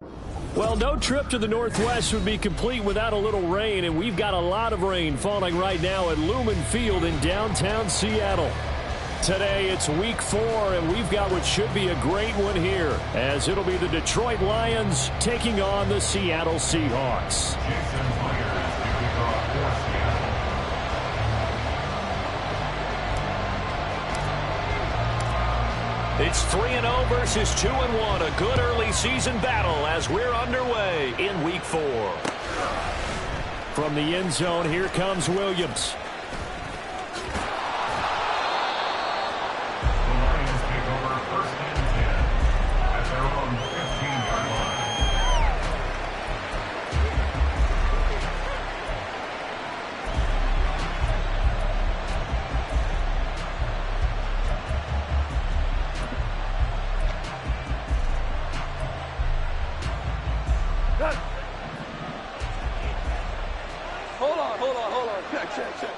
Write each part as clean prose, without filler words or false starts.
Well, no trip to the Northwest would be complete without a little rain, and we've got a lot of rain falling right now at Lumen Field in downtown Seattle. Today, it's week 4, and we've got what should be a great one here, as it'll be the Detroit Lions taking on the Seattle Seahawks. It's 3-0 versus 2-1, a good early season battle as we're underway in week 4. From the end zone, here comes Williams. The Lions take over 1st and 10 at their own 15-yard line. Hold on. Check.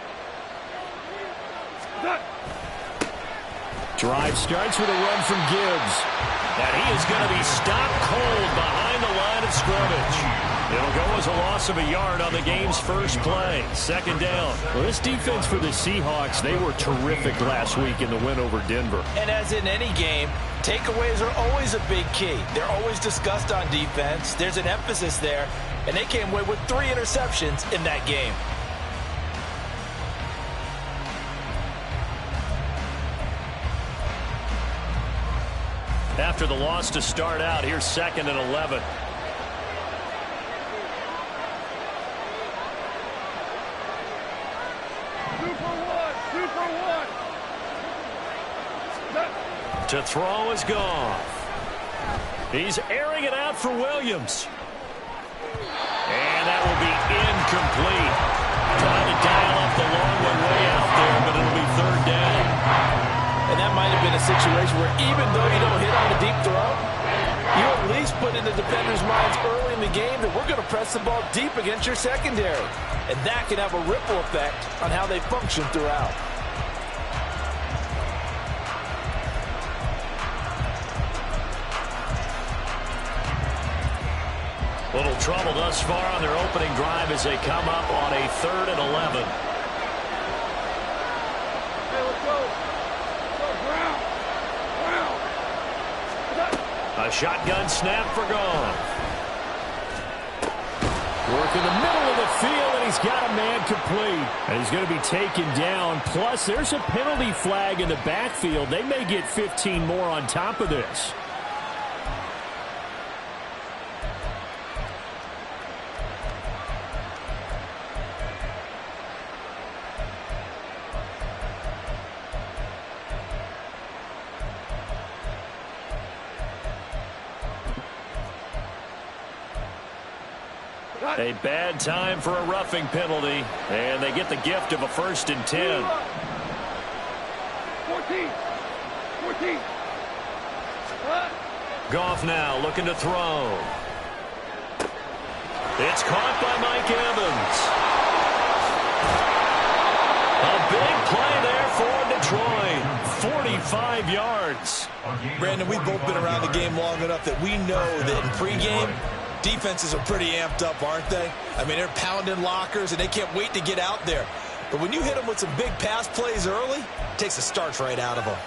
Drive starts with a run from Gibbs. And he is going to be stopped cold behind the line of scrimmage. It'll go as a loss of a yard on the game's first play. 2nd down. Well, this defense for the Seahawks, they were terrific last week in the win over Denver. And as in any game, takeaways are always a big key. They're always discussed on defense. There's an emphasis there. And they came away with 3 interceptions in that game. After the loss to start out, here's 2nd and 11. Super one. To throw is Goff. He's airing it out for Williams. And that will be incomplete. Trying to dial up the long one way out there, but it'll be 3rd down. And that might have been a situation where even though you don't hit on a deep throw, you at least put in the defender's minds early in the game that we're going to press the ball deep against your secondary. And that can have a ripple effect on how they function throughout. Little trouble thus far on their opening drive as they come up on a 3rd and 11. A shotgun snap for Goff. Work in the middle of the field, and he's got a man complete. And he's going to be taken down. Plus, there's a penalty flag in the backfield. They may get 15 more on top of this. A bad time for a roughing penalty, and they get the gift of a 1st and 10. 14. Goff now looking to throw. It's caught by Mike Evans. A big play there for Detroit. 45 yards. Brandon, we've both been around the game long enough that we know that in pregame, defenses are pretty amped up, aren't they? I mean, they're pounding lockers, and they can't wait to get out there. But when you hit them with some big pass plays early, it takes the starch right out of them.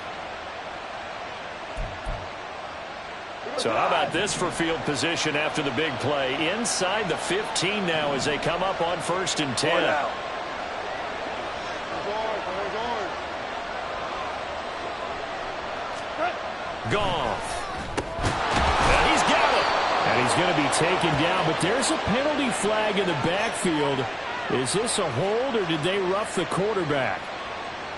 So how about this for field position after the big play? Inside the 15 now as they come up on 1st and 10. Goff. And he's got it. And he's going to be taken down, but there's a penalty flag in the backfield. Is this a hold, or did they rough the quarterback?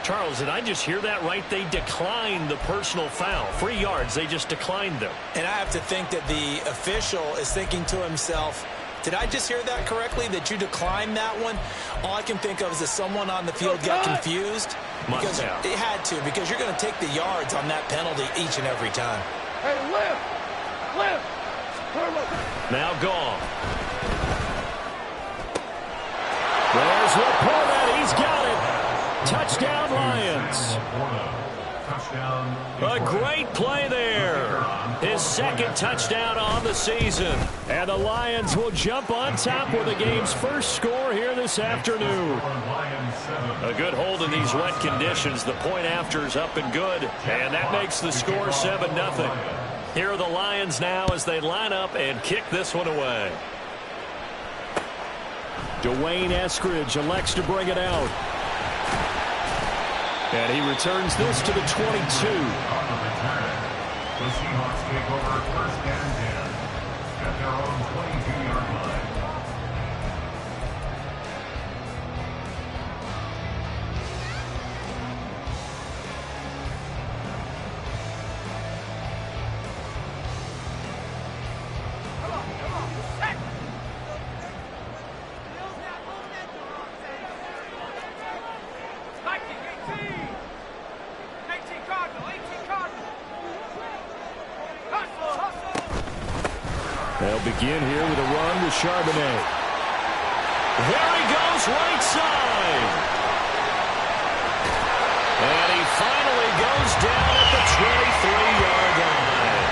Charles, did I just hear that right? They declined the personal foul. 3 yards, they just declined them. And I have to think that the official is thinking to himself, did I just hear that correctly, that you declined that one? All I can think of is that someone on the field got confused. Must have. It had to, because you're going to take the yards on that penalty each and every time. Hey, lift. Now Goff. There's Laporta. He's got it. Touchdown, Lions. Touchdown. A Detroit. great play there. His second touchdown on the season. And the Lions will jump on top with the game's first score here this afternoon. Lions 7. A good hold in these wet conditions. The point after is up and good. And that makes the score 7-0. Here are the Lions now as they line up and kick this one away. Dwayne Eskridge elects to bring it out. And he returns this to the 22. On the return, the Seahawks take over first and 10 at their own 22-yard line. They'll begin here with a run with Charbonnet. There he goes, right side. And he finally goes down at the 23-yard line.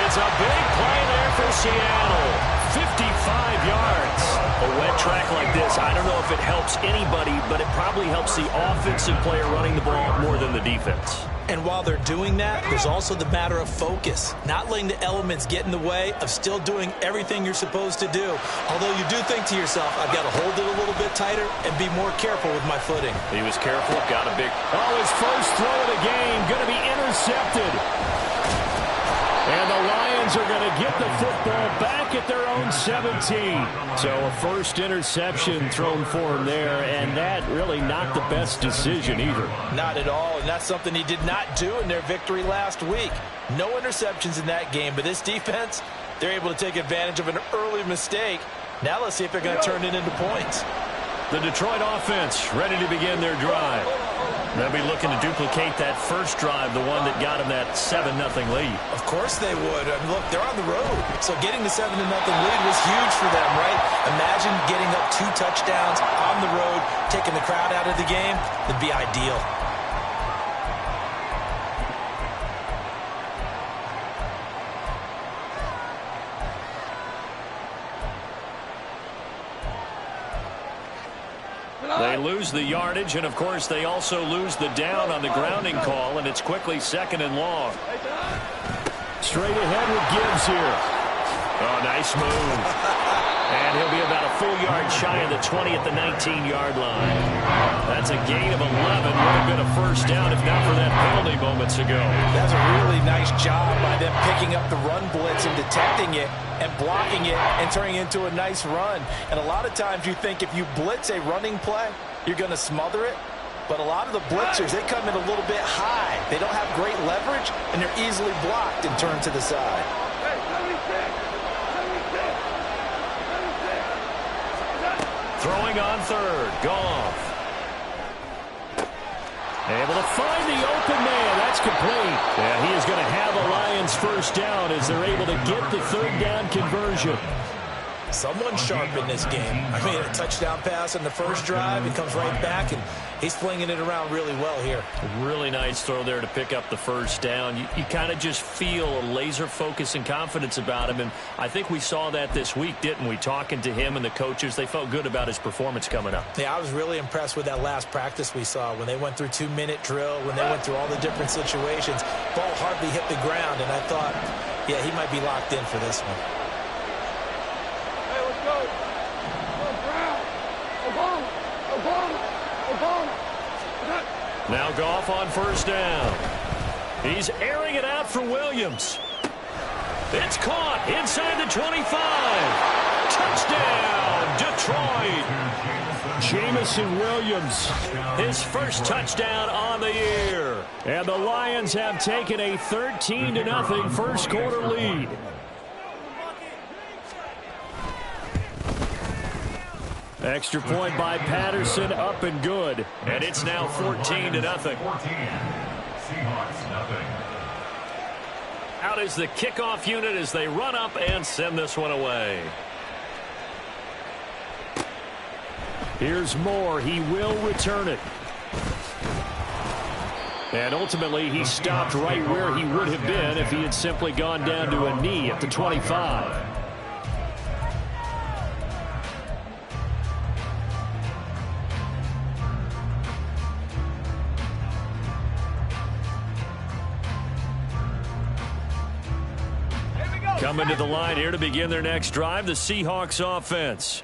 It's a big play there for Seattle. 55 yards. A wet track like this, I don't know if it helps anybody, but it probably helps the offensive player running the ball more than the defense. And while they're doing that, there's also the matter of focus. Not letting the elements get in the way of still doing everything you're supposed to do. Although you do think to yourself, I've got to hold it a little bit tighter and be more careful with my footing. He was careful, got a big... Oh, his first throw of the game, going to be intercepted. And the Lions are going to get the football back at their own 17. So a first interception thrown for him there, and that really not the best decision either. Not at all, and that's something he did not do in their victory last week. No interceptions in that game, but this defense, they're able to take advantage of an early mistake. Now let's see if they're going to turn it into points. The Detroit offense ready to begin their drive. They'll be looking to duplicate that first drive, the one that got them that 7-0 lead. Of course they would. I mean, look, they're on the road. So getting the 7-0 lead was huge for them, right? Imagine getting up 2 touchdowns on the road, taking the crowd out of the game. It'd be ideal. They lose the yardage, and, of course, they also lose the down on the grounding call, and it's quickly 2nd and long. Straight ahead with Gibbs here. Oh, nice move. And he'll be about a full yard shy of the 20 at the 19-yard line. That's a gain of 11. Would have been a first down if not for that penalty moments ago. That's a really nice job by them picking up the run blitz and detecting it and blocking it and turning it into a nice run. And a lot of times you think if you blitz a running play, you're going to smother it. But a lot of the blitzers, they come in a little bit high. They don't have great leverage, and they're easily blocked and turned to the side. Throwing on third. Goff. Able to find the open man. That's complete. And he is going to have a Lions first down as they're able to get the third down conversion. Someone sharp in this game. I mean, a touchdown pass in the first drive. He comes right back, and he's flinging it around really well here. A really nice throw there to pick up the first down. You kind of just feel a laser focus and confidence about him, and I think we saw that this week, didn't we? Talking to him and the coaches, they felt good about his performance coming up. Yeah, I was really impressed with that last practice we saw when they went through 2-minute drill, when they went through all the different situations. Ball hardly hit the ground, and I thought, yeah, he might be locked in for this one. Now Goff on first down. He's airing it out for Williams. It's caught inside the 25. Touchdown, Detroit. Jamison Williams, his first touchdown on the year. And the Lions have taken a 13-0 first quarter lead. Extra point by Patterson, up and good. And it's now 14-0. 14. Seahawks, nothing. Out is the kickoff unit as they run up and send this one away. Here's Moore. He will return it. And ultimately, he stopped right where he would have been if he had simply gone down to a knee at the 25. Coming to the line here to begin their next drive, the Seahawks offense.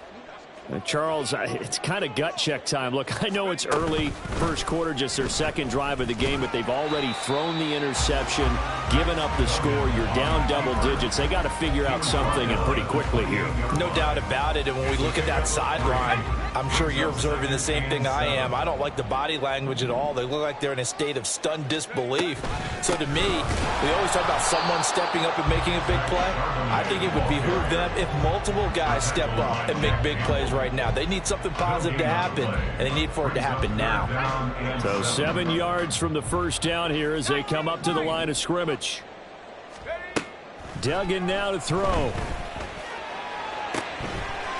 Charles, it's kind of gut check time. Look, I know it's early, first quarter, just their second drive of the game, but they've already thrown the interception, given up the score. You're down double digits. They got to figure out something, and pretty quickly here. No doubt about it, and when we look at that sideline, I'm sure you're observing the same thing I am. I don't like the body language at all. They look like they're in a state of stunned disbelief. So to me, we always talk about someone stepping up and making a big play. I think it would behoove them if multiple guys step up and make big plays right now. They need something positive to happen, and they need for it to happen now. So 7 yards from the first down here as they come up to the line of scrimmage. Duggan now to throw.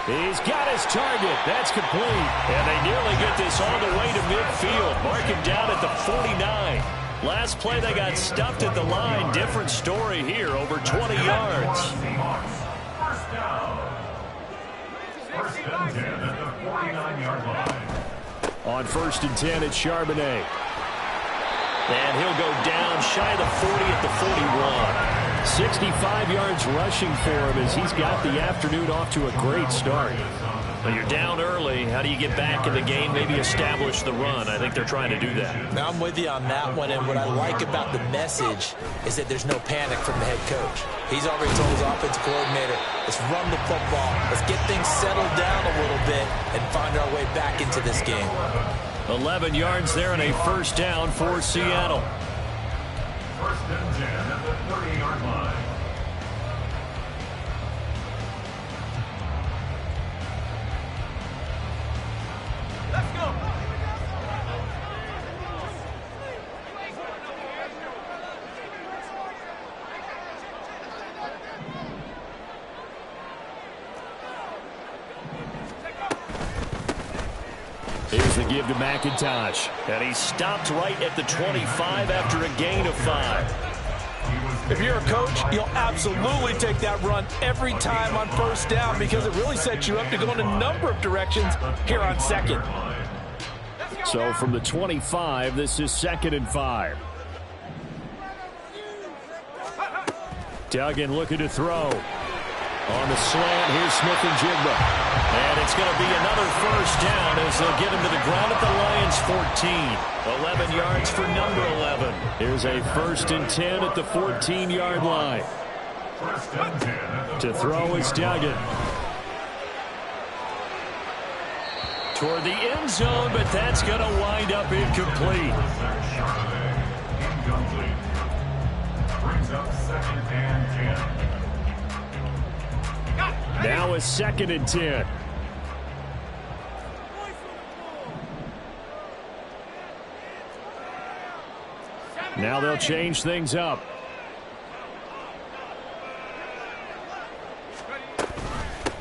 He's got his target. That's complete. And they nearly get this all the way to midfield. Mark him down at the 49. Last play, they got stuffed at the line. Different story here, over 20 yards. First down. First and 10 at the 49-yard line. On 1st and 10, it's Charbonnet. And he'll go down shy of the 40 at the 41. 65 yards rushing for him as he's got the afternoon off to a great start. But you're down early. How do you get back in the game, maybe establish the run? I think they're trying to do that. Now, I'm with you on that one, and what I like about the message is that there's no panic from the head coach. He's already told his offensive coordinator, let's run the football, let's get things settled down a little bit and find our way back into this game. 11 yards there and a first down for Seattle. First and 10 at the 30-yard line. Let's go. Here's the give to McIntosh. And he stopped right at the 25 after a gain of 5. If you're a coach, you'll absolutely take that run every time on first down because it really sets you up to go in a number of directions here on second. So from the 25, this is 2nd and 5. Duggan looking to throw. On the slant, here's Smith and Jigba. And it's going to be another first down as they'll get him to the ground at the Lions' 14. 11 yards for number 11. Here's a 1st and 10 at the 14-yard line. To throw is Duggan. Toward the end zone, but that's going to wind up incomplete. Incomplete. Brings up 2nd and 10. Now a 2nd and 10. Now they'll change things up.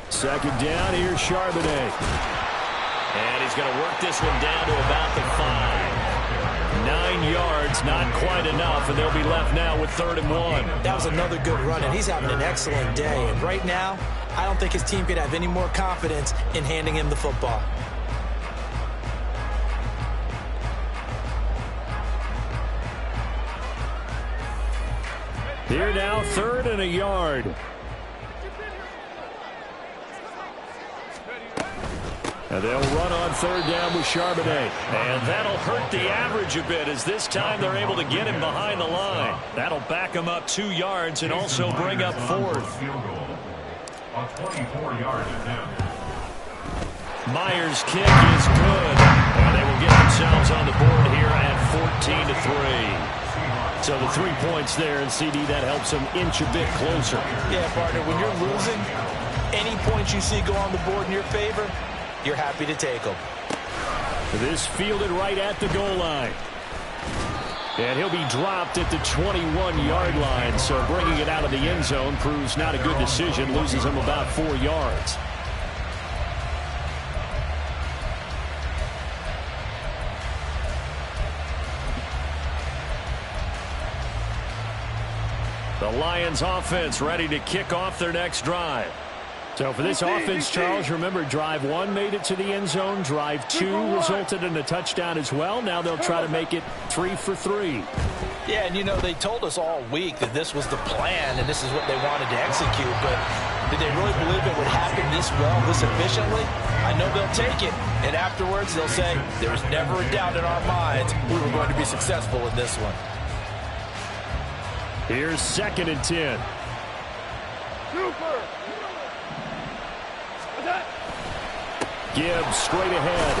Second down, here's Charbonnet. And he's going to work this one down to about the 5. 9 yards, not quite enough, and they'll be left now with 3rd and 1. That was another good run, and he's having an excellent day. And right now, I don't think his team could have any more confidence in handing him the football. Here now, 3rd and a yard. And they'll run on 3rd down with Charbonnet. And that'll hurt the average a bit as this time they're able to get him behind the line. That'll back him up 2 yards and also bring up 4th. A 24-yard attempt. Myers' kick is good. And they will get themselves on the board here at 14-3. So the 3 points there, and CD, that helps them inch a bit closer. Yeah, partner, when you're losing, any points you see go on the board in your favor, you're happy to take them. This fielded right at the goal line. And he'll be dropped at the 21-yard line. So bringing it out of the end zone proves not a good decision. Loses him about 4 yards. The Lions offense ready to kick off their next drive. So for this offense, Charles, remember drive 1 made it to the end zone. Drive 2 resulted in a touchdown as well. Now they'll try to make it 3 for 3. Yeah, and you know, they told us all week that this was the plan and this is what they wanted to execute, but did they really believe it would happen this well, this efficiently? I know they'll take it, and afterwards they'll say, there was never a doubt in our minds we were going to be successful in this one. Here's 2nd and 10. Super. Gibbs straight ahead.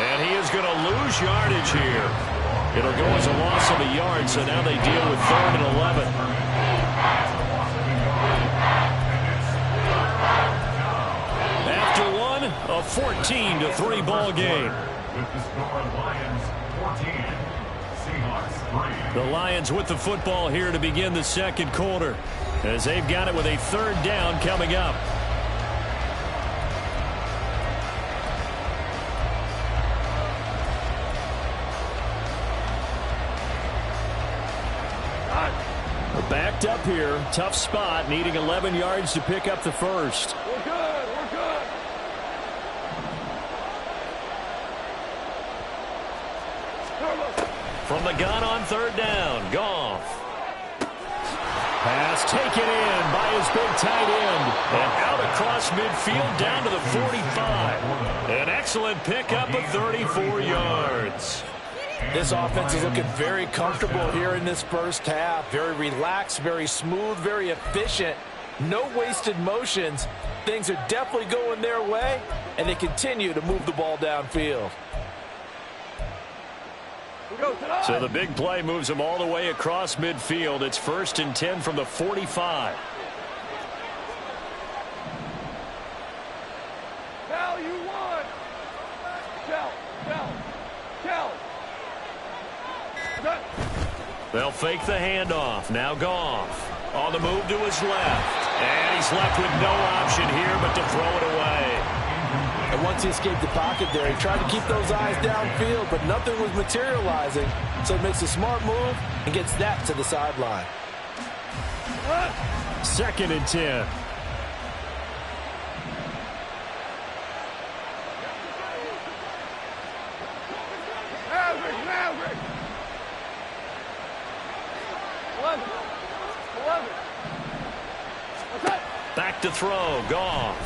And he is going to lose yardage here. It'll go as a loss of a yard, so now they deal with 3rd and 11. After one, a 14-3 ball game. With the score, Lions 14, Seahawks 3. The Lions with the football here to begin the second quarter, as they've got it with a 3rd down coming up. Backed up here, tough spot, needing 11 yards to pick up the first. We're good. We're good. From the gun on 3rd down, Goff. Pass taken in by his big tight end. And out across midfield down to the 45. An excellent pickup of 34 yards. This offense is looking very comfortable here in this first half. Very relaxed, very smooth, very efficient. No wasted motions. Things are definitely going their way, and they continue to move the ball downfield. So the big play moves them all the way across midfield. It's 1st and 10 from the 45. Cal, you won. Cal. They'll fake the handoff. Now Goff on the move to his left. And he's left with no option here but to throw it away. And once he escaped the pocket there, he tried to keep those eyes downfield, but nothing was materializing. So he makes a smart move and gets that to the sideline. 2nd and 10. Maverick. 11. What's that? Back to throw. Goff.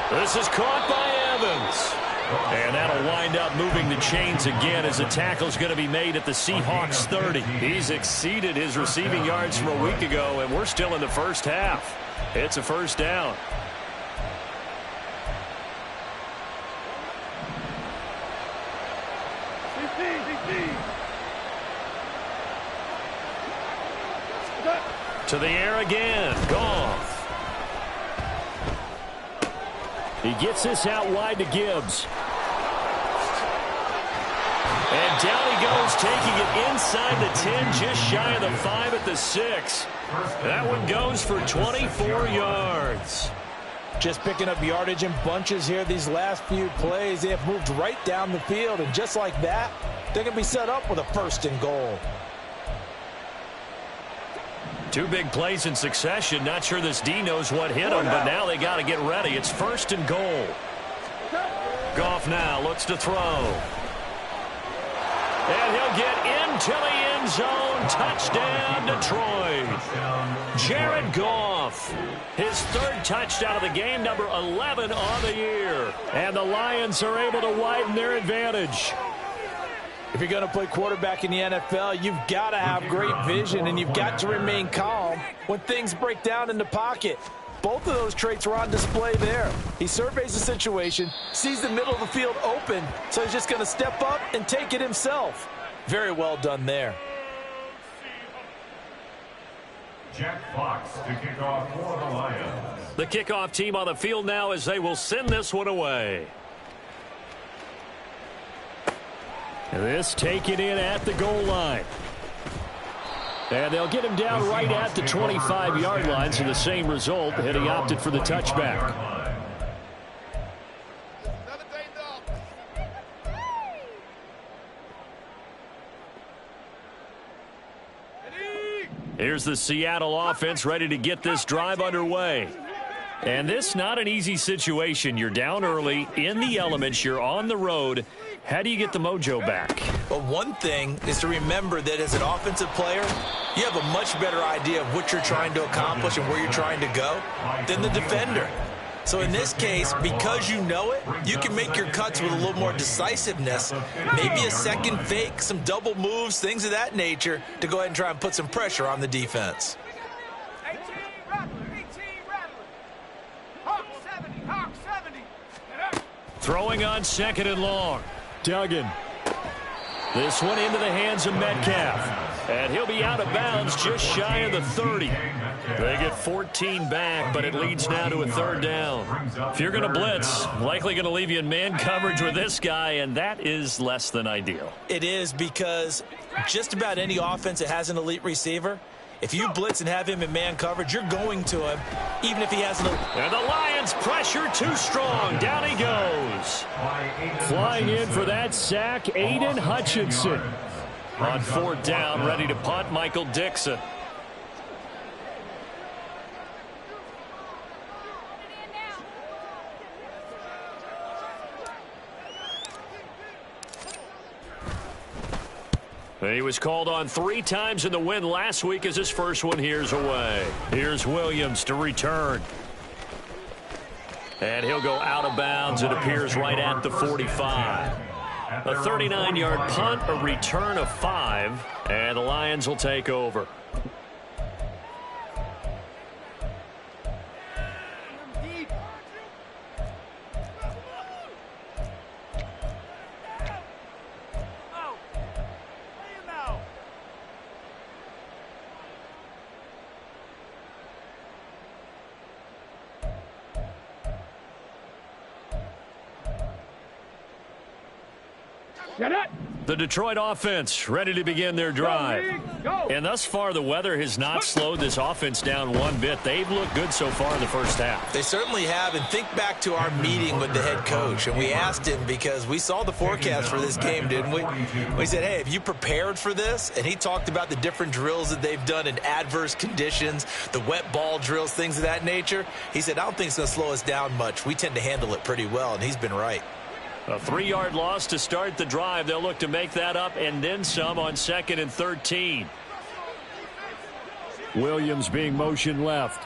This is caught by Evans. And that'll wind up moving the chains again as the tackle's going to be made at the Seahawks 30. He's exceeded his receiving yards from a week ago, and we're still in the first half. It's a 1st down. To the air again. Goff. He gets this out wide to Gibbs. And down he goes, taking it inside the 10, just shy of the 5 at the 6. That one goes for 24 yards. Just picking up yardage in bunches here these last few plays. They have moved right down the field, and just like that, they're going to be set up with a 1st and goal. 2 big plays in succession. Not sure this D knows what hit him, but now they got to get ready. It's 1st and goal. Goff now looks to throw. And he'll get into the end zone. Touchdown, Detroit. Jared Goff. His 3rd touchdown of the game, number 11 on the year. And the Lions are able to widen their advantage. If you're going to play quarterback in the NFL, you've got to have great vision, and you've got to remain calm when things break down in the pocket. Both of those traits were on display there. He surveys the situation, sees the middle of the field open, so he's just going to step up and take it himself. Very well done there. Jack Fox to kick off for the Lions. The kickoff team on the field now as they will send this one away. This taken in at the goal line. And they'll get him down right at the 25-yard line, so the same result, and he opted for the touchback. Here's the Seattle offense ready to get this drive underway. And this not an easy situation. You're down early, in the elements, you're on the road. How do you get the mojo back? Well, one thing is to remember that as an offensive player, you have a much better idea of what you're trying to accomplish and where you're trying to go than the defender. So in this case, because you know it, you can make your cuts with a little more decisiveness. Maybe a second fake, some double moves, things of that nature to go ahead and try and put some pressure on the defense. Throwing on second and long. Duggan. This one into the hands of Metcalf. And he'll be out of bounds just shy of the 30. They get 14 back, but it leads now to a third down. If you're going to blitz, likely going to leave you in man coverage with this guy, and that is less than ideal. It is, because just about any offense that has an elite receiver, if you blitz and have him in man coverage, you're going to him, even if he has an... And the Lions pressure too strong. Down he goes. Flying in for that sack, Aiden Hutchinson. On fourth down, ready to punt, Michael Dixon. He was called on 3 times in the win last week as his first one here's away. Here's Williams to return. And he'll go out of bounds. It appears right at the 45. A 39-yard punt, a return of 5, and the Lions will take over. The Detroit offense ready to begin their drive. And thus far, the weather has not slowed this offense down one bit. They've looked good so far in the first half. They certainly have. And think back to our meeting with the head coach. And we asked him, because we saw the forecast for this game, didn't we? We said, hey, have you prepared for this? And he talked about the different drills that they've done in adverse conditions, the wet ball drills, things of that nature. He said, I don't think it's going to slow us down much. We tend to handle it pretty well. And he's been right. A 3-yard loss to start the drive. They'll look to make that up and then some on 2nd and 13. Williams being motion left.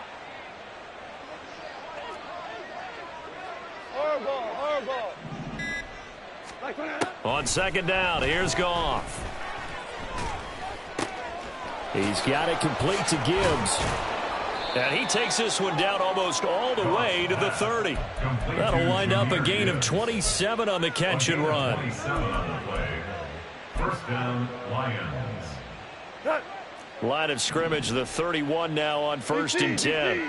On 2nd down, here's Goff. He's got it complete to Gibbs. And he takes this one down almost all the way to the 30. That'll wind up a gain of 27 on the catch and run. First down, Lions. Line of scrimmage, the 31 now on 1st and 10.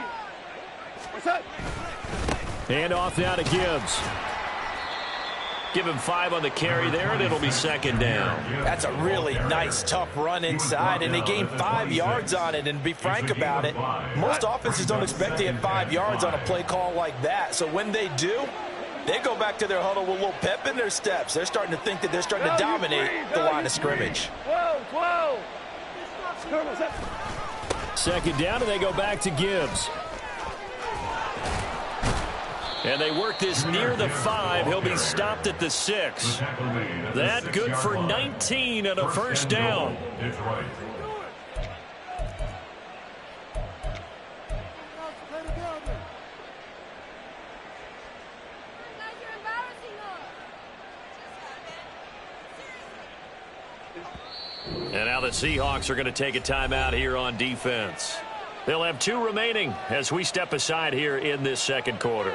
Hand off now to Gibbs. Give him 5 on the carry there, and it'll be 2nd down. That's a really nice, tough run inside, and they gained 5 yards on it. And to be frank about it, most offenses don't expect to get 5 yards on a play call like that. So when they do, they go back to their huddle with a little pep in their steps. They're starting to think that they're starting to dominate the line of scrimmage. 12. 2nd down, and they go back to Gibbs. And they work this near the 5. He'll be stopped at the 6. That good for 19 and a first down. And now the Seahawks are going to take a timeout here on defense. They'll have 2 remaining as we step aside here in this 2nd quarter.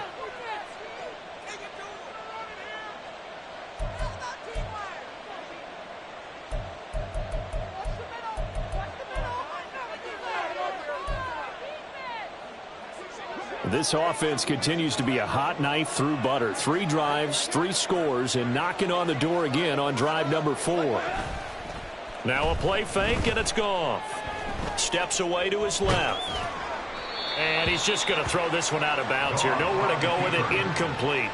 This offense continues to be a hot knife through butter. 3 drives, 3 scores, and knocking on the door again on drive number 4. Now a play fake, and it's Goff. Steps away to his left. And he's just going to throw this one out of bounds here. Nowhere to go with it. Incomplete.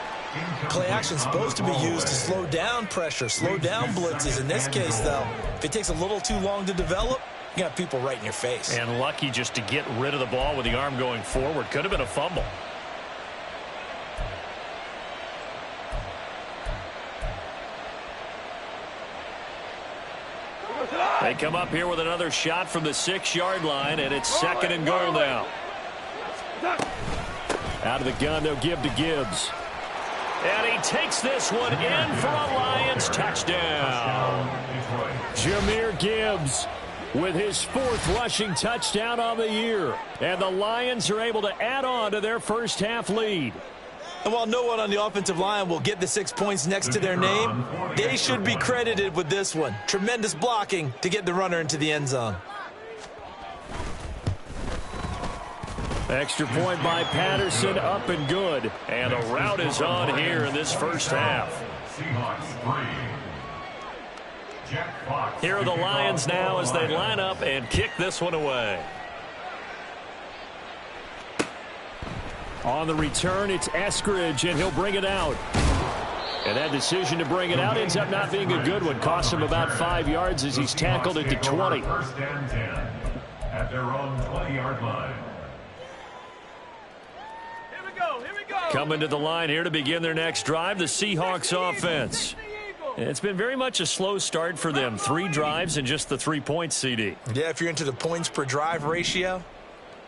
Play action is supposed to be used to slow down pressure, slow down blitzes. In this case, though, if it takes a little too long to develop, You got people right in your face. And lucky just to get rid of the ball with the arm going forward. Could have been a fumble. They come up here with another shot from the 6-yard line, and it's second and goal now. Out of the gun, they'll give to Gibbs. And he takes this one in for a Lions touchdown. Jahmyr Gibbs with his 4th rushing touchdown on the year. And the Lions are able to add on to their first half lead. And while no one on the offensive line will get the 6 points next to their name, they should be credited with this one. Tremendous blocking to get the runner into the end zone. Extra point by Patterson, up and good. And a route is on here in this first half. Here are the Lions now as they line up and kick this one away. On the return, it's Eskridge, and he'll bring it out. And that decision to bring it out ends up not being a good one. Costs him about 5 yards as he's tackled at the 20. First and 10 at their own 20-yard line. Here we go. Coming to the line here to begin their next drive, the Seahawks offense. It's been very much a slow start for them. 3 drives and just the 3 points, CD. Yeah, if you're into the points per drive ratio,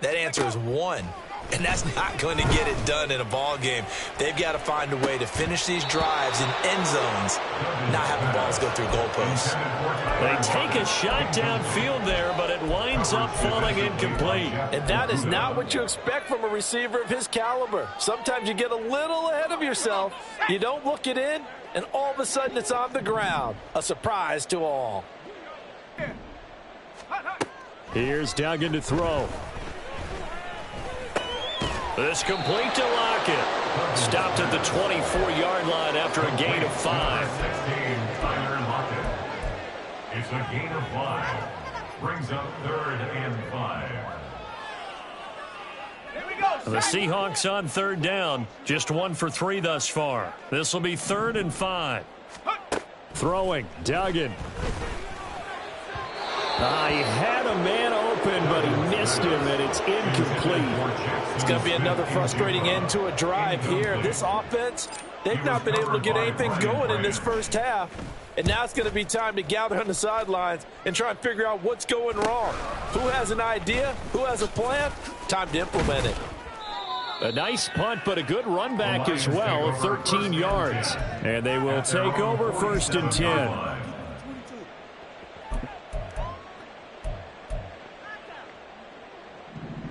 that answer is 1. And that's not going to get it done in a ball game. They've got to find a way to finish these drives in end zones, not having balls go through goalposts. They take a shot downfield there, but it winds up falling incomplete. And that is not what you expect from a receiver of his caliber. Sometimes you get a little ahead of yourself. You don't look it in, and all of a sudden it's on the ground. A surprise to all. Here's Duggan to throw. This complete to Lockett. Stopped at the 24-yard line after a gain of 5. 16, Tyler Lockett. It's a gain of 5. Brings up 3rd and 5. Here we go. The Seahawks on 3rd down. Just 1 for 3 thus far. This will be 3rd and 5. Throwing. Duggan. He had a man open, but he missed him, and it's incomplete. It's going to be another frustrating end to a drive here. This offense, they've not been able to get anything going in this first half. And now it's going to be time to gather on the sidelines and try and figure out what's going wrong. Who has an idea? Who has a plan? Time to implement it. A nice punt, but a good run back as well of 13 yards. And they will take over 1st and 10.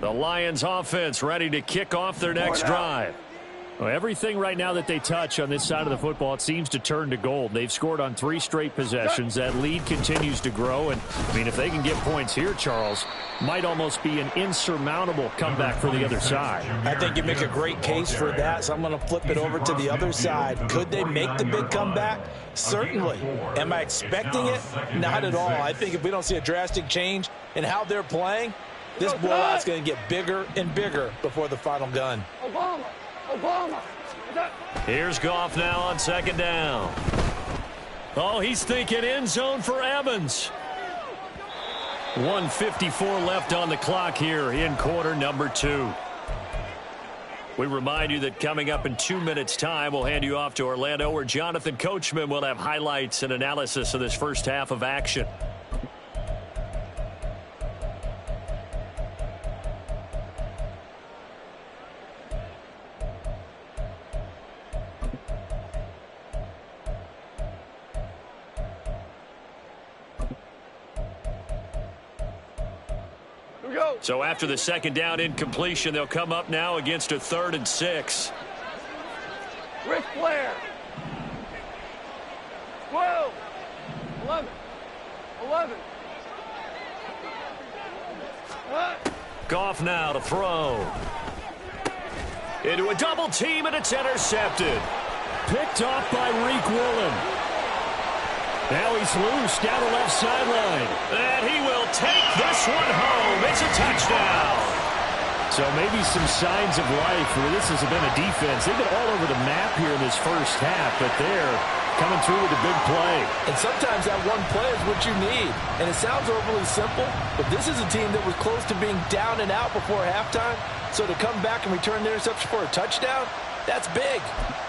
The Lions offense ready to kick off their next drive. Well, everything right now that they touch on this side of the football, it seems to turn to gold. They've scored on 3 straight possessions. That lead continues to grow. And, I mean, if they can get points here, Charles, might almost be an insurmountable comeback for the other side. I think you make a great case for that, so I'm going to flip it over to the other side. Could they make the big comeback? Certainly. Am I expecting it? Not at all. I think if we don't see a drastic change in how they're playing, this blowout's going to get bigger and bigger before the final gun. Obama. Here's Goff now on 2nd down. Oh, he's thinking end zone for Evans. 1:54 left on the clock here in quarter number 2. We remind you that coming up in 2 minutes' time, we'll hand you off to Orlando, where Jonathan Coachman will have highlights and analysis of this first half of action. So after the 2nd down incompletion, they'll come up now against a 3rd and 6. Rick Flair. 12. 11. 11. Goff now to throw. Into a double team, and it's intercepted. Picked off by Reek Woolen. Now he's loose down the left sideline. And he will take this one home. It's a touchdown. So maybe some signs of life where this has been a defense. They've been all over the map here in this first half, but they're coming through with a big play. And sometimes that one play is what you need. And it sounds overly simple, but this is a team that was close to being down and out before halftime. So to come back and return the interception for a touchdown, that's big.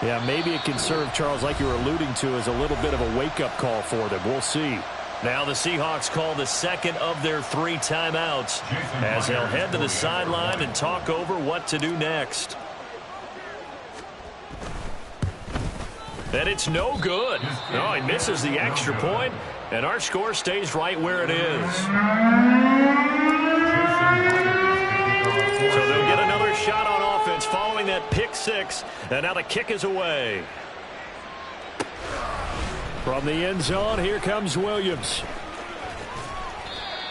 Yeah, maybe it can serve, Charles, like you were alluding to, as a little bit of a wake-up call for them. We'll see. Now the Seahawks call the second of their 3 timeouts as they'll head to the sideline and talk over what to do next. And it's no good. Oh, he misses the extra point, and our score stays right where it is. So they'll get another shot on offense following that pick 6, and now the kick is away. From the end zone, here comes Williams.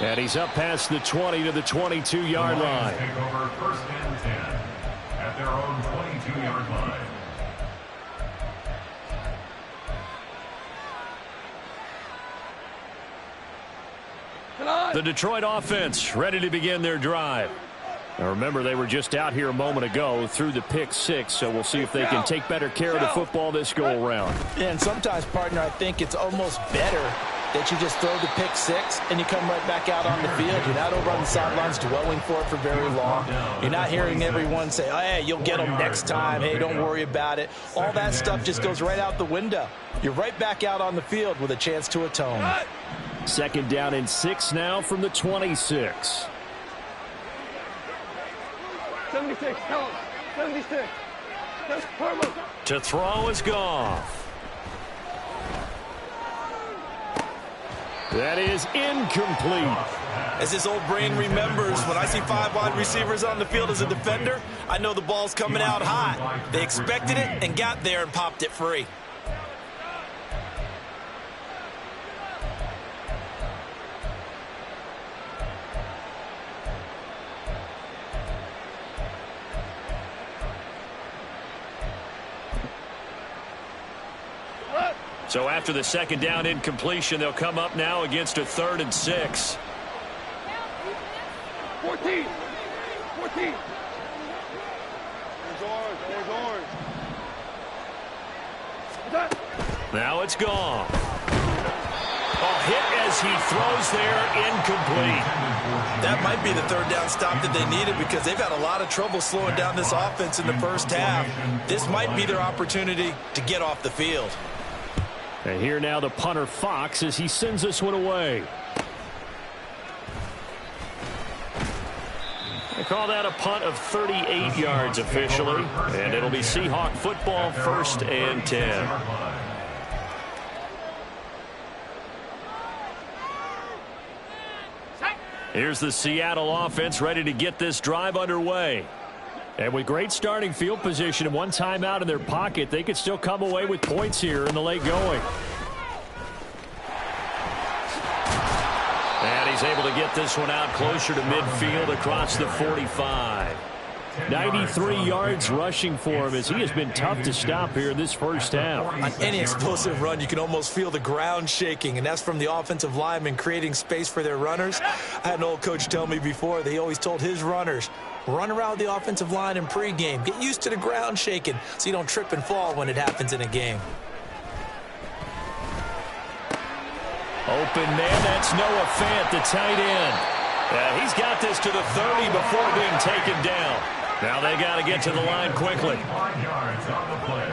And he's up past the 20 to the 22-yard line. Take over 1st and 10 at their own 22-yard line. The Detroit offense ready to begin their drive. Now remember, they were just out here a moment ago through the pick 6, so we'll see if they can take better care of the football this go-around. And sometimes, partner, I think it's almost better that you just throw the pick 6 and you come right back out on the field. You're not over on the sidelines dwelling for it for very long. You're not hearing everyone say, oh, hey, you'll get them next time. Hey, don't worry about it. All that stuff just goes right out the window. You're right back out on the field with a chance to atone. 2nd down and 6 now from the 26. 76, tell him. 76. That's Harmon. To throw is Goff. That is incomplete. As his old brain remembers, when I see 5 wide receivers on the field as a defender, I know the ball's coming out hot. They expected it and got there and popped it free. So after the 2nd down incompletion, they'll come up now against a 3rd and 6. 14. 14. Now it's gone. A hit as he throws there, incomplete. That might be the 3rd down stop that they needed because they've had a lot of trouble slowing down this offense in the first half. This might be their opportunity to get off the field. And here now the punter Fox as he sends this one away. They call that a punt of 38 yards officially. And it'll be Seahawk football, 1st and 10. Here's the Seattle offense ready to get this drive underway. And with great starting field position and 1 timeout in their pocket, they could still come away with points here in the late going. And he's able to get this one out closer to midfield across the 45. 93 yards rushing for him as he has been tough to stop here in this first half. On any explosive run, you can almost feel the ground shaking, and that's from the offensive linemen creating space for their runners. I had an old coach tell me before, they always told his runners, run around the offensive line in pregame. Get used to the ground shaking so you don't trip and fall when it happens in a game. Open man, that's Noah Fant, the tight end. He's got this to the 30 before being taken down. Now they got to get to the line quickly. 5 yards on the play.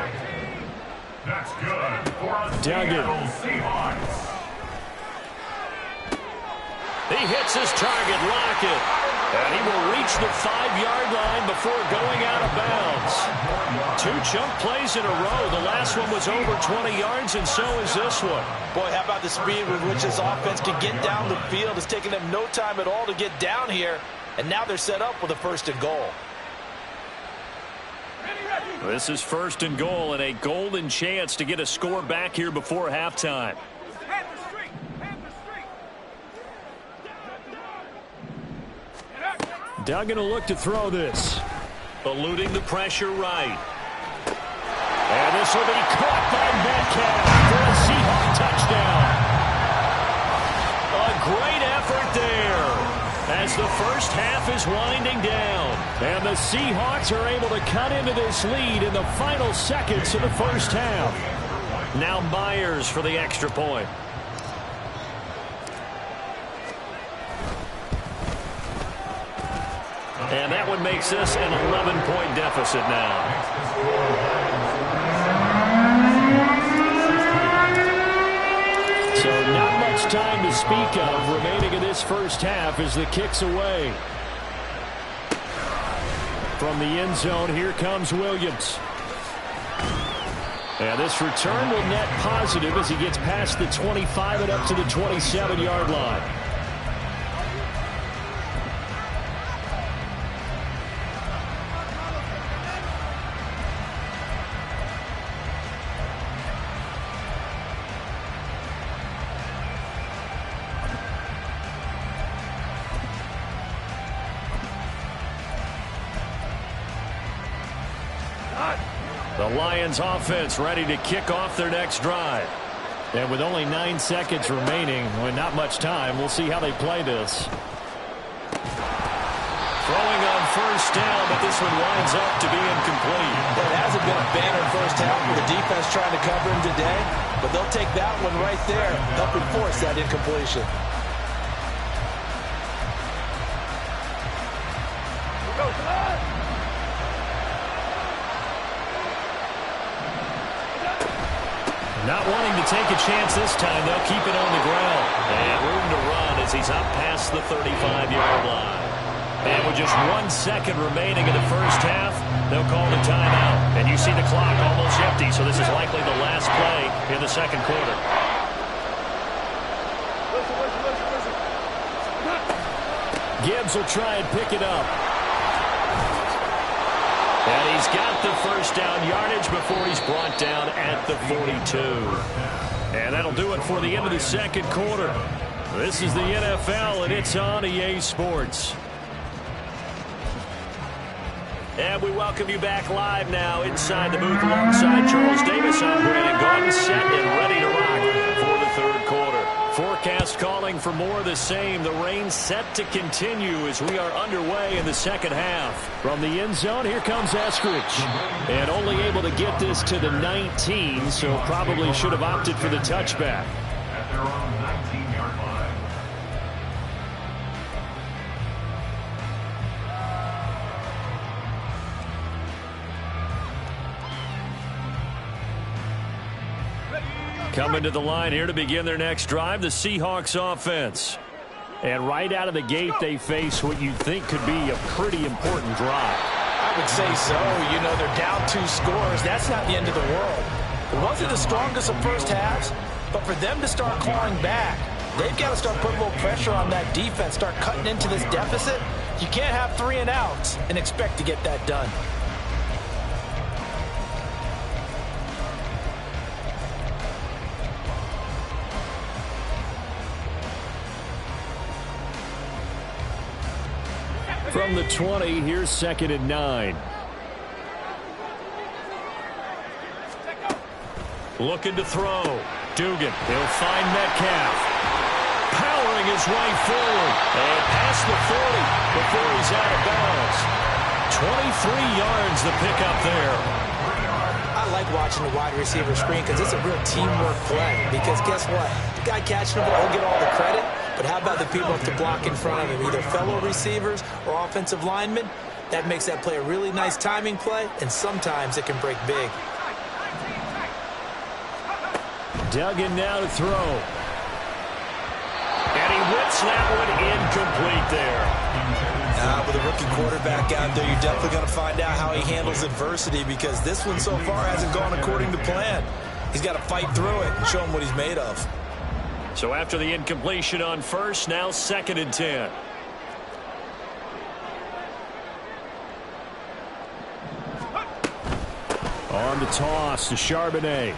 That's good for a Duggan. Seahawks. He hits his target, Lockett. And he will reach the 5-yard line before going out of bounds. 2 chunk plays in a row. The last one was over 20 yards, and so is this one. Boy, how about the speed with which this offense can get down the field? It's taken them no time at all to get down here, and now they're set up with a 1st and goal. This is 1st and goal and a golden chance to get a score back here before halftime. Duggan will look to throw this. Eluding the pressure right. And this will be caught by Metcalf for a Seahawk touchdown. A great effort there as the first half is winding down. And the Seahawks are able to cut into this lead in the final seconds of the first half. Now Myers for the extra point. And that one makes this an 11-point deficit now. So not much time to speak of remaining in this first half as the kick's away. From the end zone, here comes Williams. And this return will net positive as he gets past the 25 and up to the 27-yard line. The Lions offense ready to kick off their next drive. And with only 9 seconds remaining, with not much time, we'll see how they play this. Throwing on first down, but this one winds up to be incomplete. Well, it hasn't been a banner first half with the defense trying to cover him today, but they'll take that one right there, helping force that incompletion. Not wanting to take a chance this time, they'll keep it on the ground. And room to run as he's up past the 35-yard line. And with just 1 second remaining in the first half, they'll call the timeout. And you see the clock almost empty, so this is likely the last play in the second quarter. Gibbs will try and pick it up. And he's got the first down yardage before he's brought down at the 42. And that'll do it for the end of the second quarter. This is the NFL, and it's on EA Sports. And we welcome you back live now inside the booth alongside Charles Davis. I'm Brandon Gordon, set and ready to rock for the third quarter. Forecast calling for more of the same. The rain set to continue as we are underway in the second half. From the end zone, here comes Eskridge. And only able to get this to the 19, so probably should have opted for the touchback. At their own 19-yard line. Coming to the line here to begin their next drive, the Seahawks offense. And right out of the gate, they face what you'd think could be a pretty important drive. I would say so. You know, they're down 2 scores. That's not the end of the world. It wasn't the strongest of first halves, but for them to start clawing back, they've got to start putting a little pressure on that defense, start cutting into this deficit. You can't have 3 and outs and expect to get that done. From the 20, here's 2nd and 9. Looking to throw. Dugan. He'll find Metcalf. Powering his way forward. And past the 40 before he's out of bounds. 23 yards the pickup there. I like watching the wide receiver screen because it's a real teamwork play. Because guess what? The guy catching the ball will get all the credit. But how about the people up to block in front of him, either fellow receivers or offensive linemen? That makes that play a really nice timing play, and sometimes it can break big. Duggan now to throw. And he whips that one incomplete there. With a rookie quarterback out there, you're definitely going to find out how he handles adversity because this one so far hasn't gone according to plan. He's got to fight through it and show him what he's made of. So after the incompletion on first, now 2nd and 10. On the toss to Charbonnet.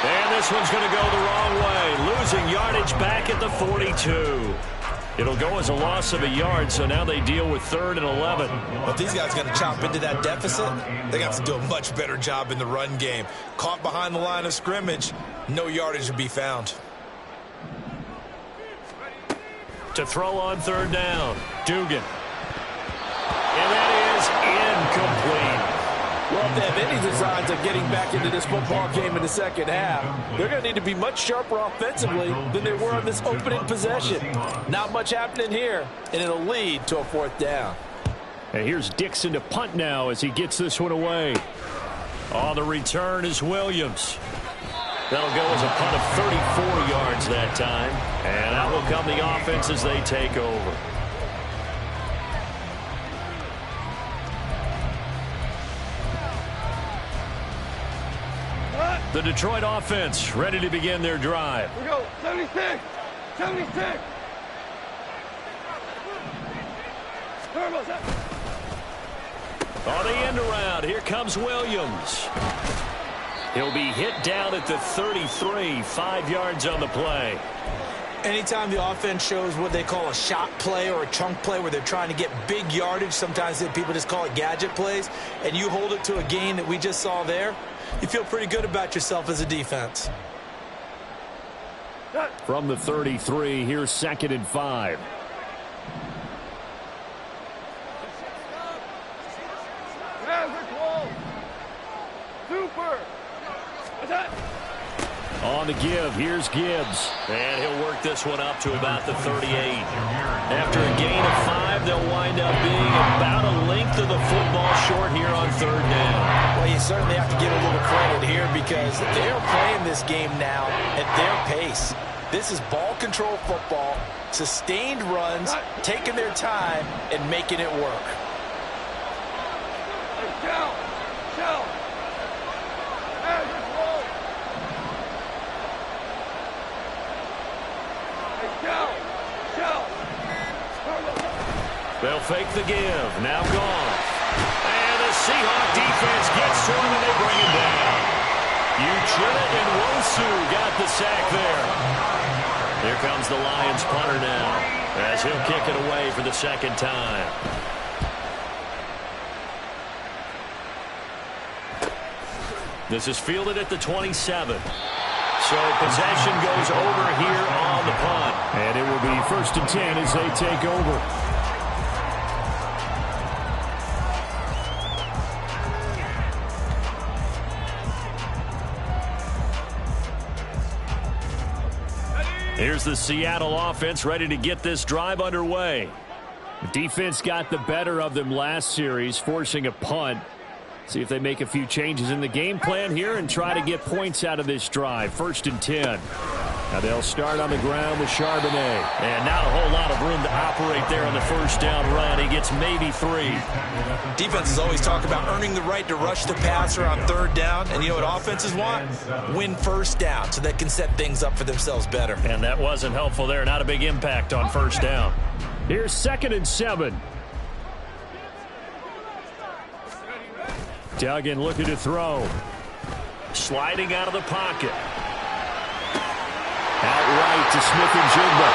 And this one's going to go the wrong way. Losing yardage back at the 42. It'll go as a loss of a yard, so now they deal with 3rd and 11. Well, if these guys are going to chop into that deficit, they got to do a much better job in the run game. Caught behind the line of scrimmage, no yardage to be found. To throw on 3rd down, Dugan. And that is incomplete. Well, if they have any designs of getting back into this football game in the second half, they're going to need to be much sharper offensively than they were on this opening possession. Not much happening here, and it'll lead to a 4th down. And here's Dixon to punt now as he gets this one away. On the return is Williams. That'll go as a punt of 34 yards that time. And out will come the offense as they take over. The Detroit offense ready to begin their drive. We go. 76. 76. On the end around, here comes Williams. He'll be hit down at the 33, 5 yards on the play. Anytime the offense shows what they call a shot play or a chunk play where they're trying to get big yardage, sometimes people just call it gadget plays, and you hold it to a gain that we just saw there, you feel pretty good about yourself as a defense. From the 33, here's 2nd and 5. Super. Attack. On the give, here's Gibbs. And he'll work this one up to about the 38. After a gain of 5, they'll wind up being about a length of the football short here on 3rd down. Well, you certainly have to give a little credit here because they're playing this game now at their pace. This is ball control football, sustained runs, taking their time, and making it work. Shell. Shell. They'll fake the give. Now gone. And the Seahawk defense gets to him and they bring him down. Uchenna and Wosu got the sack there. Here comes the Lions punter now as he'll kick it away for the 2nd time. This is fielded at the 27. So possession goes over here on the punt. And it will be 1st and 10 as they take over. Here's the Seattle offense ready to get this drive underway. The defense got the better of them last series, forcing a punt. See if they make a few changes in the game plan here and try to get points out of this drive. 1st and 10. Now they'll start on the ground with Charbonnet. And not a whole lot of room to operate there on the 1st down run. He gets maybe 3. Defenses always talk about earning the right to rush the passer on 3rd down. And you know what offenses want? Win 1st down so they can set things up for themselves better. And that wasn't helpful there. Not a big impact on 1st down. Here's 2nd and 7. Duggan looking to throw. Sliding out of the pocket. Out right to Smith-Njigba.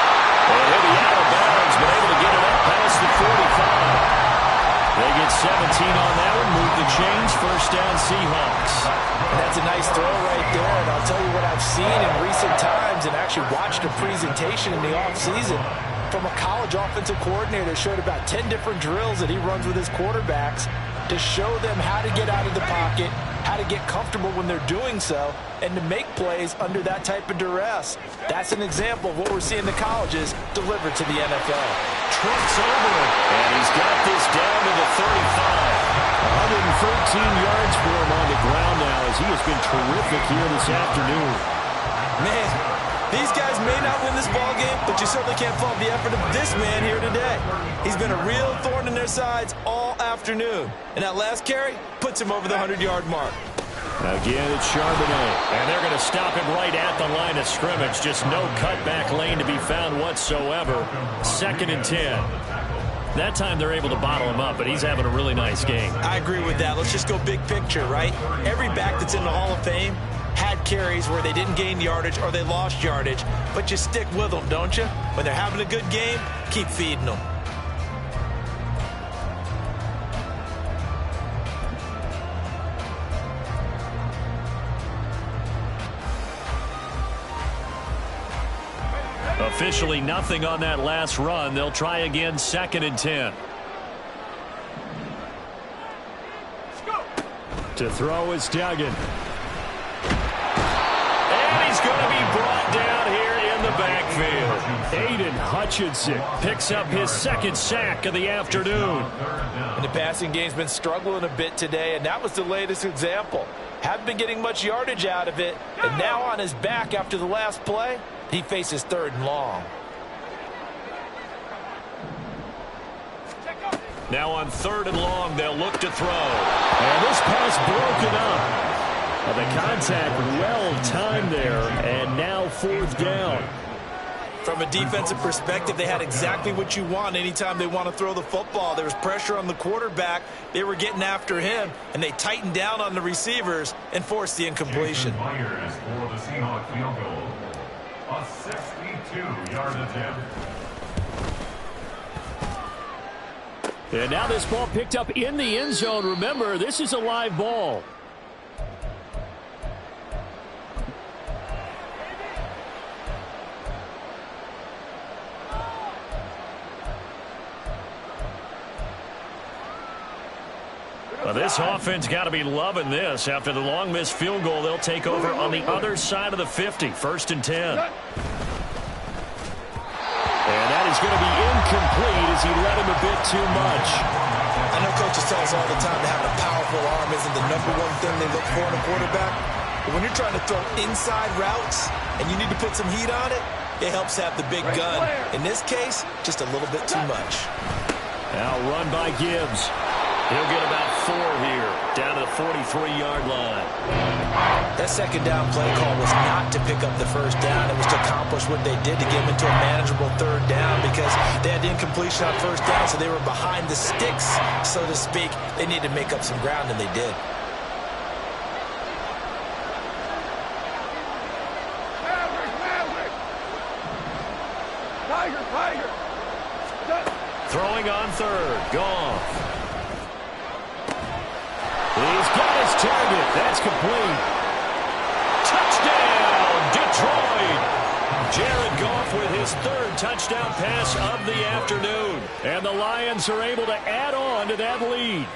And he'll be out of bounds, but able to get it up past the 45. They get 17 on that one. Move the chains. 1st down Seahawks. And that's a nice throw right there. And I'll tell you what I've seen in recent times and actually watched a presentation in the offseason from a college offensive coordinator. Showed about 10 different drills that he runs with his quarterbacks to show them how to get out of the pocket, how to get comfortable when they're doing so, and to make plays under that type of duress. That's an example of what we're seeing the colleges deliver to the NFL. Trump's over it, and he's got this down to the 35. 113 yards for him on the ground now as he has been terrific here this afternoon. Man, these guys may not win this ball game, but you certainly can't fault the effort of this man here today. He's been a real thorn in their sides all afternoon. And that last carry puts him over the 100-yard mark. Again, it's Charbonnet. And they're going to stop him right at the line of scrimmage. Just no cutback lane to be found whatsoever. 2nd and 10. That time they're able to bottle him up, but he's having a really nice game. I agree with that. Let's just go big picture, right? Every back that's in the Hall of Fame had carries where they didn't gain yardage or they lost yardage, but you stick with them, don't you? When they're having a good game, keep feeding them. Officially nothing on that last run. They'll try again, 2nd and 10. To throw is Duggan. And he's going to be brought down here in the backfield. Aiden Hutchinson picks up his second sack of the afternoon. And the passing game's been struggling a bit today, and that was the latest example. Haven't been getting much yardage out of it, and now on his back after the last play, he faces 3rd and long. Now on 3rd and long, they'll look to throw. And this pass broken up. The contact well timed there, and now 4th down. From a defensive perspective, they had exactly what you want anytime they want to throw the football. There was pressure on the quarterback. They were getting after him, and they tightened down on the receivers and forced the incompletion. Myers for the Seahawks field goal. A 62-yard attempt. And now this ball picked up in the end zone. Remember, this is a live ball. Well, this offense got to be loving this. After the long missed field goal, they'll take over on the other side of the 50, 1st and 10. And that is going to be incomplete as he let him a bit too much. I know coaches tell us all the time that having a powerful arm isn't the #1 thing they look for in a quarterback. But when you're trying to throw inside routes and you need to put some heat on it, it helps have the big gun. In this case, just a little bit too much. Now run by Gibbs. He'll get about 4 here, down to the 43-yard line. That second down play call was not to pick up the 1st down. It was to accomplish what they did to get them into a manageable 3rd down because they had incompletion on 1st down, so they were behind the sticks, so to speak. They needed to make up some ground, and they did. Tiger. Throwing on 3rd. Goff. He's got his target. That's complete. Touchdown, Detroit. Jared Goff with his 3rd touchdown pass of the afternoon. And the Lions are able to add on to that lead.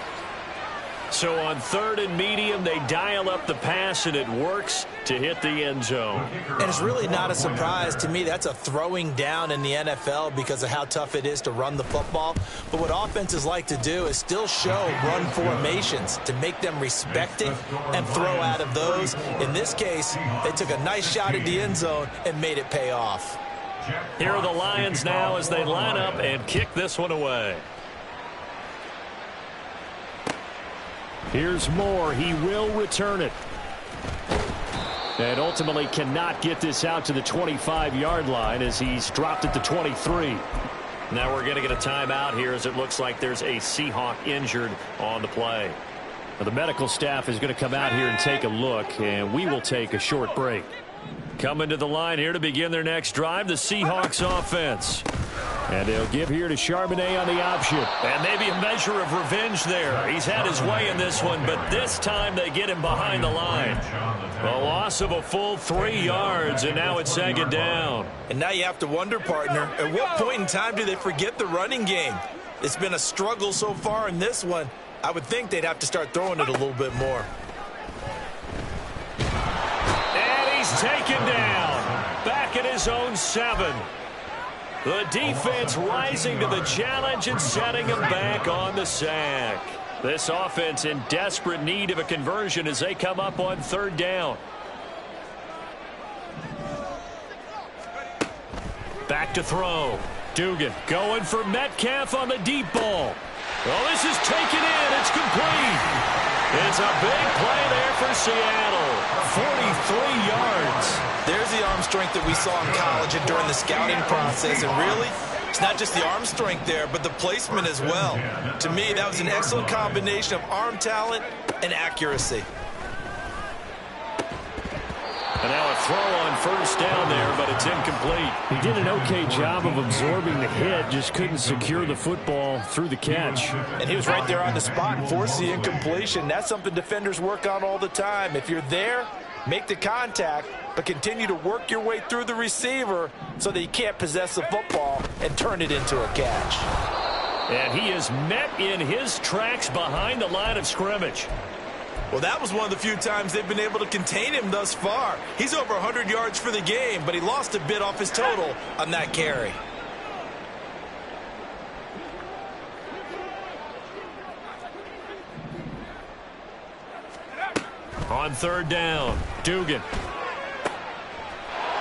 So on 3rd and medium, they dial up the pass, and it works to hit the end zone. And it's really not a surprise to me. That's a throwing down in the NFL because of how tough it is to run the football. But what offenses like to do is still show run formations to make them respect it and throw out of those. In this case, they took a nice shot at the end zone and made it pay off. Here are the Lions now as they line up and kick this one away. Here's Moore. He will return it. And ultimately cannot get this out to the 25-yard line as he's dropped at the 23. Now we're going to get a timeout here as it looks like there's a Seahawk injured on the play. Now the medical staff is going to come out here and take a look, and we will take a short break. Coming to the line here to begin their next drive, the Seahawks offense. And they'll give here to Charbonnet on the option. And maybe a measure of revenge there. He's had his way in this one, but this time they get him behind the line. A loss of a full 3 yards, and now it's 2nd down. And now you have to wonder, partner, at what point in time do they forget the running game? It's been a struggle so far in this one. I would think they'd have to start throwing it a little bit more. And he's taken down. Back at his own 7. The defense rising to the challenge and setting him back on the sack. This offense in desperate need of a conversion as they come up on 3rd down. Back to throw. Dugan going for Metcalf on the deep ball. Well, this is taken in. It's complete. It's a big play there for Seattle. 43 yards. There's the arm strength that we saw in college and during the scouting process. And really, it's not just the arm strength there, but the placement as well. To me, that was an excellent combination of arm talent and accuracy. And now a throw on 1st down there, but it's incomplete. He did an okay job of absorbing the hit, just couldn't secure the football through the catch. And he was right there on the spot and forced the incompletion. That's something defenders work on all the time. If you're there, make the contact, but continue to work your way through the receiver so that you can't possess the football and turn it into a catch. And he is met in his tracks behind the line of scrimmage. Well, that was one of the few times they've been able to contain him thus far. He's over 100 yards for the game, but he lost a bit off his total on that carry. On third down, Dugan.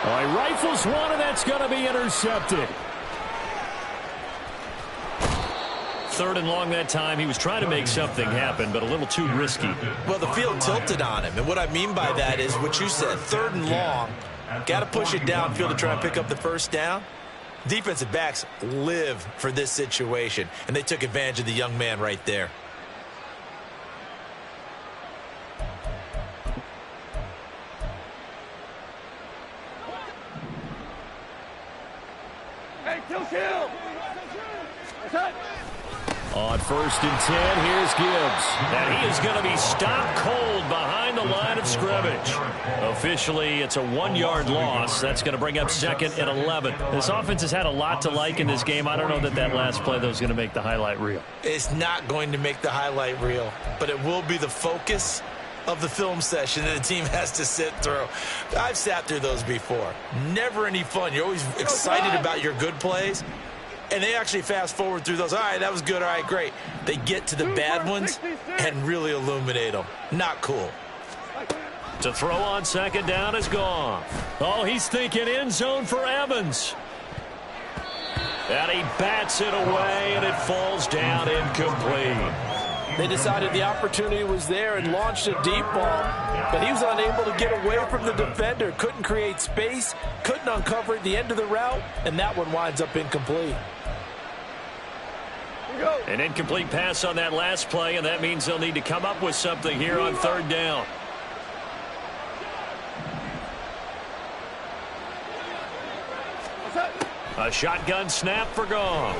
He rifles one, and that's going to be intercepted. Third and long that time. He was trying to make something happen, but a little too risky. Well, the field tilted on him, and what I mean by that is what you said, third and long. Got to push it downfield to try and pick up the first down. Defensive backs live for this situation, and they took advantage of the young man right there. Hey, kill. On first and 10, here's Gibbs. And he is going to be stopped cold behind the line of scrimmage. Officially, it's a 1-yard loss. That's going to bring up second and 11. This offense has had a lot to like in this game. I don't know that last play, though, is going to make the highlight reel. It's not going to make the highlight reel, but it will be the focus of the film session that the team has to sit through. I've sat through those before. Never any fun. You're always excited about your good plays. And they actually fast forward through those. All right, that was good. All right, great. They get to the bad ones and really illuminate them. Not cool. To throw on second down is gone. Oh, he's thinking end zone for Evans. And he bats it away, and it falls down incomplete. They decided the opportunity was there and launched a deep ball, but he was unable to get away from the defender. Couldn't create space, couldn't uncover the end of the route, and that one winds up incomplete. An incomplete pass on that last play, and that means they'll need to come up with something here on third down. A shotgun snap for Goff.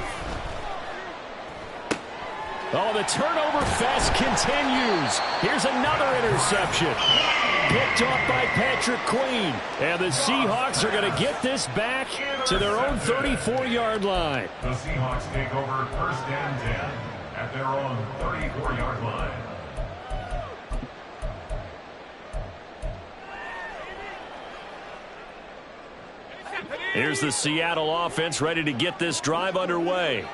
Oh, the turnover fest continues. Here's another interception. Picked off by Patrick Queen. And the Seahawks are going to get this back to their own 34-yard line. The Seahawks take over first and 10 at their own 34-yard line. Here's the Seattle offense ready to get this drive underway.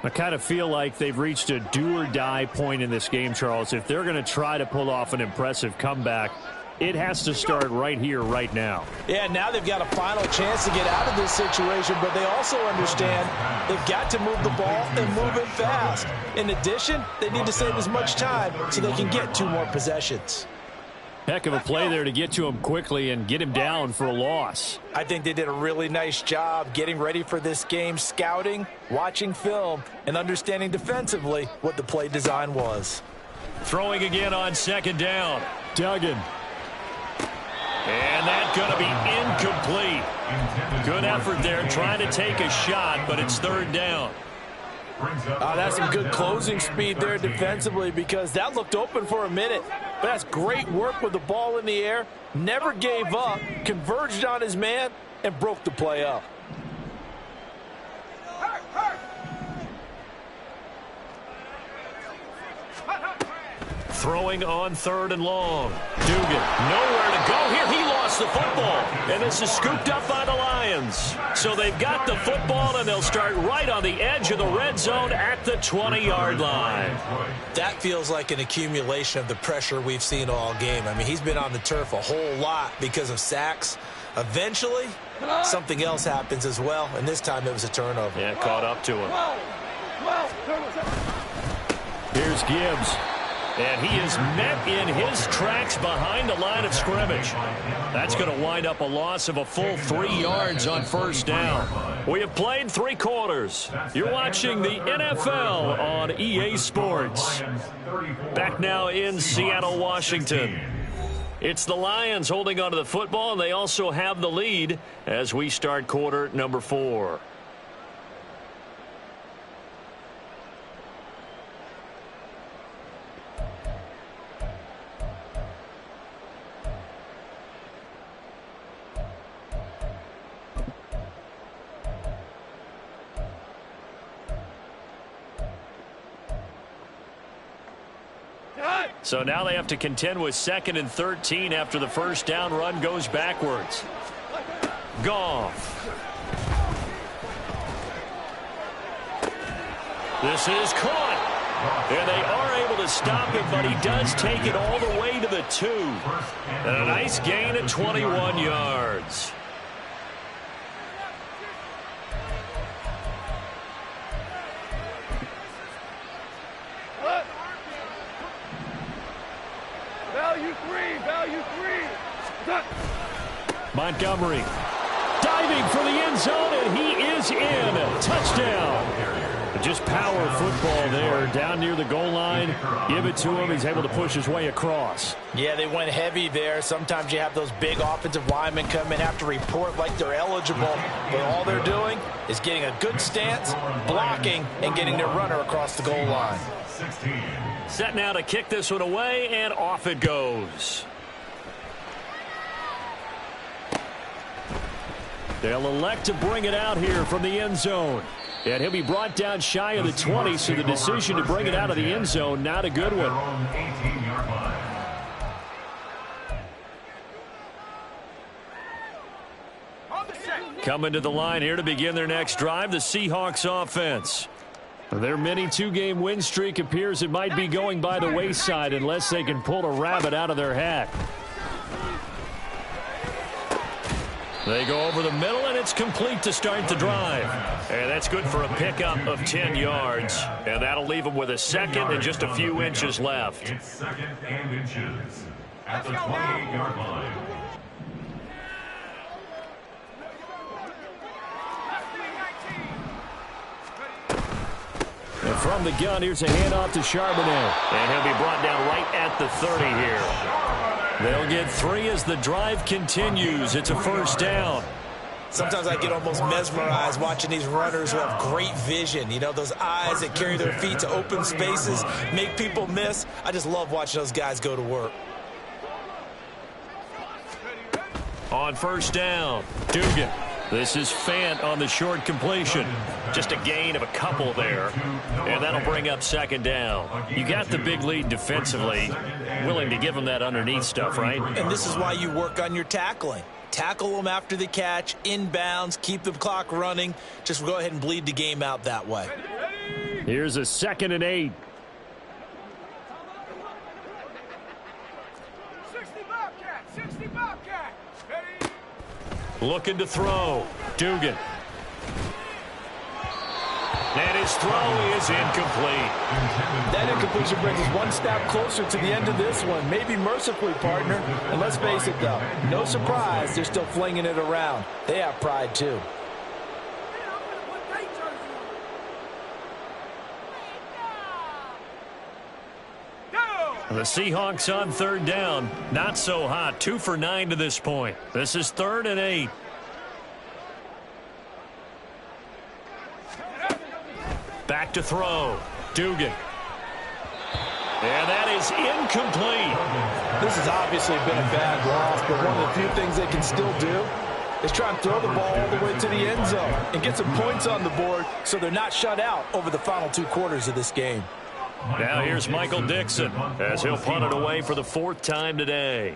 I kind of feel like they've reached a do-or-die point in this game, Charles. If they're going to try to pull off an impressive comeback, it has to start right here, right now. Yeah, now they've got a final chance to get out of this situation, but they also understand they've got to move the ball and move it fast. In addition, they need to save as much time so they can get 2 more possessions. Heck of a play there to get to him quickly and get him down for a loss. I think they did a really nice job getting ready for this game, scouting, watching film, and understanding defensively what the play design was. Throwing again on second down. Duggan. And that's going to be incomplete. Good effort there trying to take a shot, but it's third down. That's some good closing speed there defensively because that looked open for a minute. But that's great work with the ball in the air. Never gave up, converged on his man, and broke the play up. Throwing on third and long. Dugan, nowhere to go here. He lost the football. And this is scooped up by the Lions. So they've got the football, and they'll start right on the edge of the red zone at the 20-yard line. That feels like an accumulation of the pressure we've seen all game. I mean, he's been on the turf a whole lot because of sacks. Eventually, something else happens as well, and this time it was a turnover. Yeah, caught up to him. Here's Gibbs. And he is met in his tracks behind the line of scrimmage. That's going to wind up a loss of a full 3 yards on first down. We have played 3 quarters. You're watching the NFL on EA Sports. Back now in Seattle, Washington. It's the Lions holding onto the football, and they also have the lead as we start quarter number 4. So now they have to contend with 2nd and 13 after the first down run goes backwards. Goff. This is caught. And they are able to stop him, but he does take it all the way to the 2. And a nice gain at 21 yards. Value three. Montgomery diving for the end zone, and he is in. Touchdown. Just power football there down near the goal line. Give it to him. He's able to push his way across. Yeah, they went heavy there. Sometimes you have those big offensive linemen come in, have to report like they're eligible. But all they're doing is getting a good stance, blocking, and getting their runner across the goal line. Set now to kick this one away, and off it goes. They'll elect to bring it out here from the end zone. And he'll be brought down shy of the 20, so the decision to bring it out of the end zone, not a good one. Coming to the line here to begin their next drive, the Seahawks offense. Their mini 2-game win streak appears it might be going by the wayside unless they can pull a rabbit out of their hat. They go over the middle, and it's complete to start the drive. And that's good for a pickup of 10 yards. And that'll leave them with a 2nd and just a few inches left. It's 2nd and inches at the 28-yard line. And from the gun, here's a handoff to Charbonnet. And he'll be brought down right at the 30 here. They'll get 3 as the drive continues. It's a first down. Sometimes I get almost mesmerized watching these runners who have great vision. You know, those eyes that carry their feet to open spaces, make people miss. I just love watching those guys go to work. On first down, Dugan. This is Fant on the short completion. Just a gain of a couple there. And that'll bring up 2nd down. You got the big lead defensively. Willing to give them that underneath stuff, right? And this is why you work on your tackling. Tackle them after the catch, inbounds, keep the clock running. Just go ahead and bleed the game out that way. Here's a 2nd and 8. 60 Bobcat. Looking to throw. Dugan. And his throw is incomplete. That incompletion brings us one step closer to the end of this one. Maybe mercifully, partner. And let's face it, though, no surprise, they're still flinging it around. They have pride, too. The Seahawks on 3rd down. Not so hot. 2 for 9 to this point. This is 3rd and 8. Back to throw. Dugan. And that is incomplete. This has obviously been a bad loss, but one of the few things they can still do is try and throw the ball all the way to the end zone and get some points on the board so they're not shut out over the final 2 quarters of this game. Now here's Michael Dixon as he'll punt it away for the 4th time today.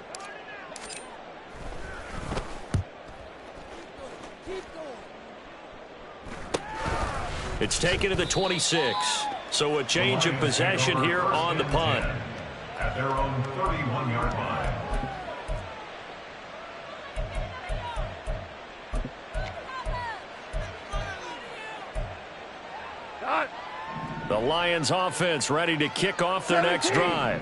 It's taken to the 26. So a change of possession here on the punt. At their own 31-yard line. The Lions offense ready to kick off their next drive.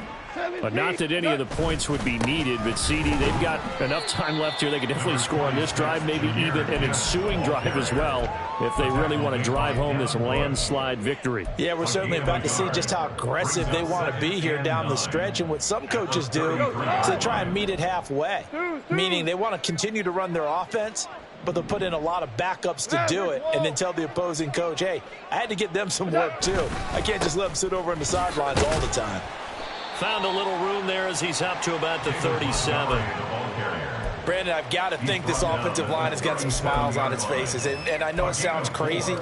But not that any of the points would be needed, but CD, they've got enough time left here. They can definitely score on this drive, maybe even an ensuing drive as well, if they really want to drive home this landslide victory. Yeah, we're certainly about to see just how aggressive they want to be here down the stretch. And what some coaches do is they try and meet it halfway, meaning they want to continue to run their offense, but they'll put in a lot of backups to do it and then tell the opposing coach, hey, I had to get them some work too. I can't just let them sit over on the sidelines all the time. Found a little room there as he's up to about the 37. Brandon, I've got to think this offensive line has got some smiles on its faces. And I know it sounds crazy,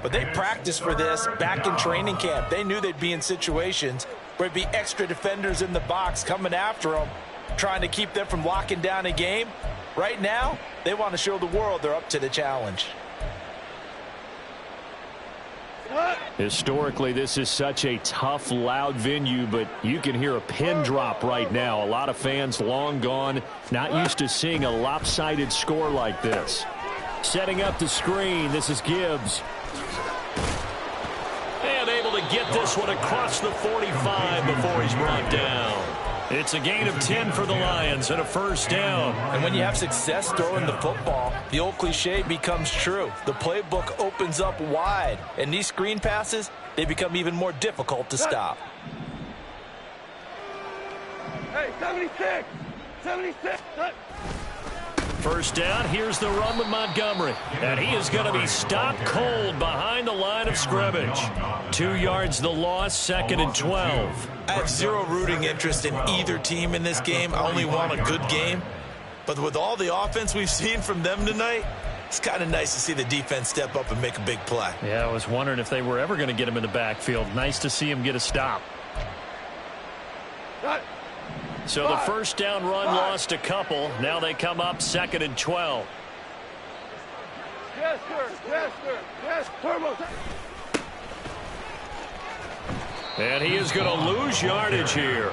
but they practiced for this back in training camp. They knew they'd be in situations where it'd be extra defenders in the box coming after them, trying to keep them from locking down a game. Right now, they want to show the world they're up to the challenge. Historically, this is such a tough, loud venue, but you can hear a pin drop right now. A lot of fans long gone, not used to seeing a lopsided score like this. Setting up the screen, this is Gibbs. And able to get this one across the 45 before he's brought down. It's a gain of 10 for the Lions and a first down. And when you have success throwing the football, the old cliche becomes true. The playbook opens up wide, and these screen passes, they become even more difficult to stop. Hey, 76! 76! First down, here's the run with Montgomery. And he is going to be stopped cold behind the line of scrimmage. 2 yards the loss, 2nd and 12. I have zero rooting interest in either team in this game. I only want a good game. But with all the offense we've seen from them tonight, it's kind of nice to see the defense step up and make a big play. Yeah, I was wondering if they were ever going to get him in the backfield. Nice to see him get a stop. So the first down run lost a couple. Now they come up 2nd and 12. Yes, sir. Yes, sir. Yes, turbo. And he is going to lose yardage here.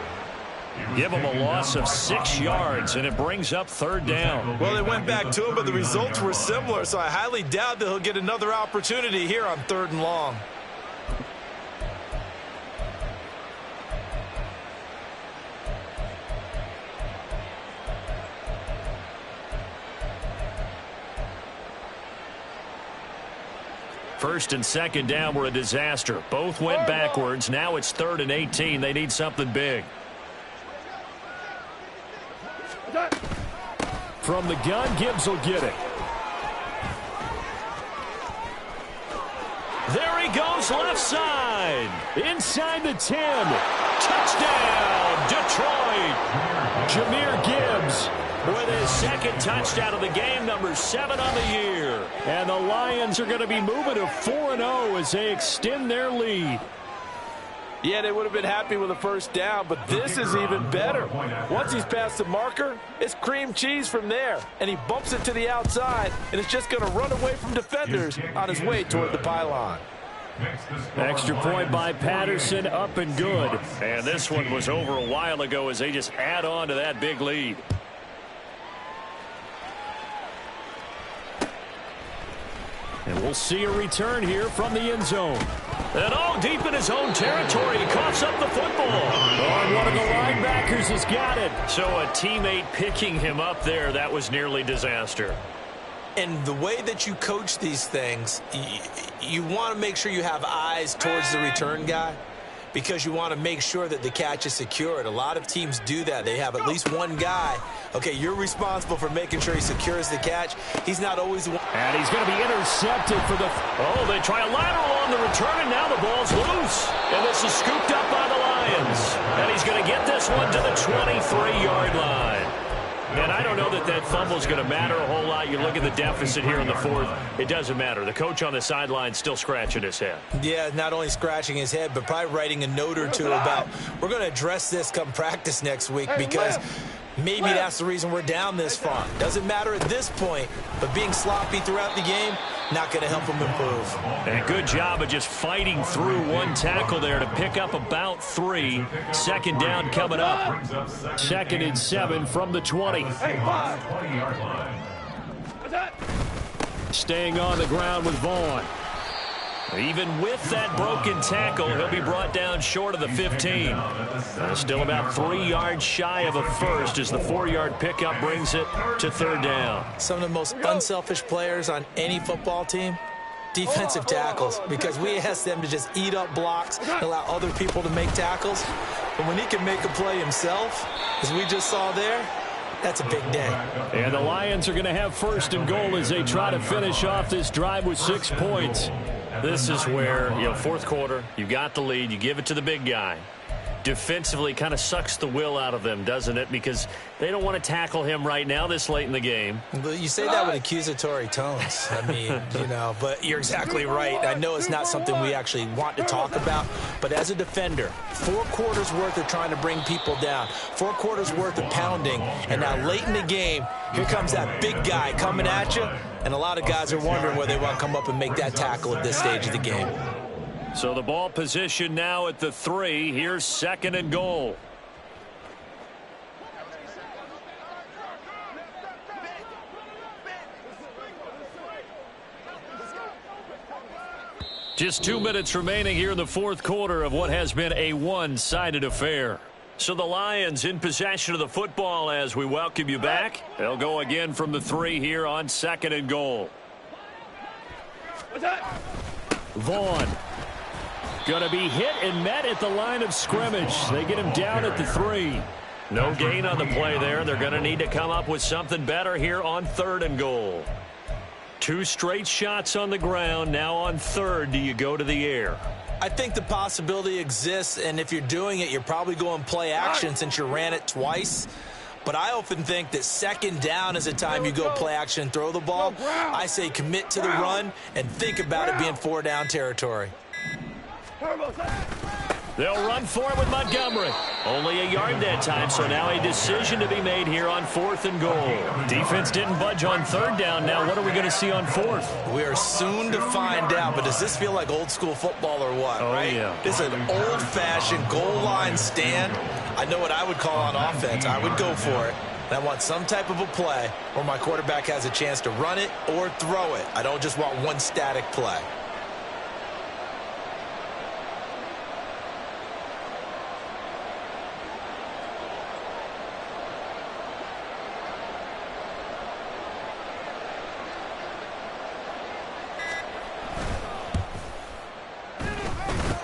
Give him a loss of 6 yards, and it brings up 3rd down. Well, they went back to him, but the results were similar, so I highly doubt that he'll get another opportunity here on 3rd and long. First and 2nd down were a disaster. Both went backwards. Now it's 3rd and 18. They need something big. From the gun, Gibbs will get it. There he goes, left side. Inside the 10. Touchdown, Detroit. Jahmyr Gibbs with his 2nd touchdown of the game, number 7 on the year. And the Lions are going to be moving to 4-0 as they extend their lead. Yeah, they would have been happy with a first down, but this is even better. Once he's past the marker, it's cream cheese from there. And he bumps it to the outside, and it's just going to run away from defenders on his way toward the pylon. Extra point by Patterson, up and good. And this one was over a while ago as they just add on to that big lead. And we'll see a return here from the end zone. And all deep in his own territory, he coughs up the football. And one of the linebackers has got it. So a teammate picking him up there, that was nearly disaster. And the way that you coach these things, you want to make sure you have eyes towards the return guy, because you want to make sure that the catch is secured. A lot of teams do that. They have at least one guy. Okay, you're responsible for making sure he secures the catch. He's not always the one. And he's going to be intercepted for the... Oh, they try a lateral on the return, and now the ball's loose. And this is scooped up by the Lions. And he's going to get this one to the 23-yard line. And I don't know that that fumble is going to matter a whole lot. You look at the deficit here in the 4th. It doesn't matter. The coach on the sideline still scratching his head. Yeah, not only scratching his head, but probably writing a note or two about, we're going to address this come practice next week, because maybe that's the reason we're down this far. Doesn't matter at this point, but being sloppy throughout the game, not going to help him improve. And good job of just fighting through one tackle there to pick up about 3. 2nd down coming up. 2nd and 7 from the 20. Staying on the ground with Vaughn. Even with that broken tackle, he'll be brought down short of the 15. Still about 3 yards shy of a first as the 4-yard pickup brings it to 3rd down. Some of the most unselfish players on any football team, defensive tackles, because we ask them to just eat up blocks and allow other people to make tackles. But when he can make a play himself, as we just saw there, that's a big day. And the Lions are going to have 1st and goal as they try to finish off this drive with 6 points. This is where, 4th quarter, you got the lead, you give it to the big guy. defensively kind of sucks the will out of them, doesn't it? Because they don't want to tackle him right now this late in the game. You say that with accusatory tones. I mean, but you're exactly right. I know it's not something we actually want to talk about, but as a defender, 4 quarters worth of trying to bring people down, 4 quarters worth of pounding, and now late in the game, here comes that big guy coming at you, and a lot of guys are wondering whether they want to come up and make that tackle at this stage of the game. So the ball position now at the 3. Here's 2nd and goal. Just 2 minutes remaining here in the 4th quarter of what has been a one-sided affair. So the Lions in possession of the football as we welcome you back. They'll go again from the 3 here on 2nd and goal. Vaughn. Going to be hit and met at the line of scrimmage. They get him down at the 3. No gain on the play there. They're going to need to come up with something better here on 3rd and goal. 2 straight shots on the ground. Now on 3rd, do you go to the air? I think the possibility exists, and if you're doing it, you're probably going play action since you ran it twice. But I often think that 2nd down is the time you go play action and throw the ball. I say commit to the run and think about it being 4-down territory. They'll run for it with Montgomery. Only a yard that time, so now a decision to be made here on 4th and goal. Defense didn't budge on 3rd down. Now what are we going to see on 4th? We are soon to find out, but does this feel like old school football or what, right? Yeah. This is an old-fashioned goal line stand. I know what I would call on offense. I would go for it. And I want some type of a play where my quarterback has a chance to run it or throw it. I don't just want one static play.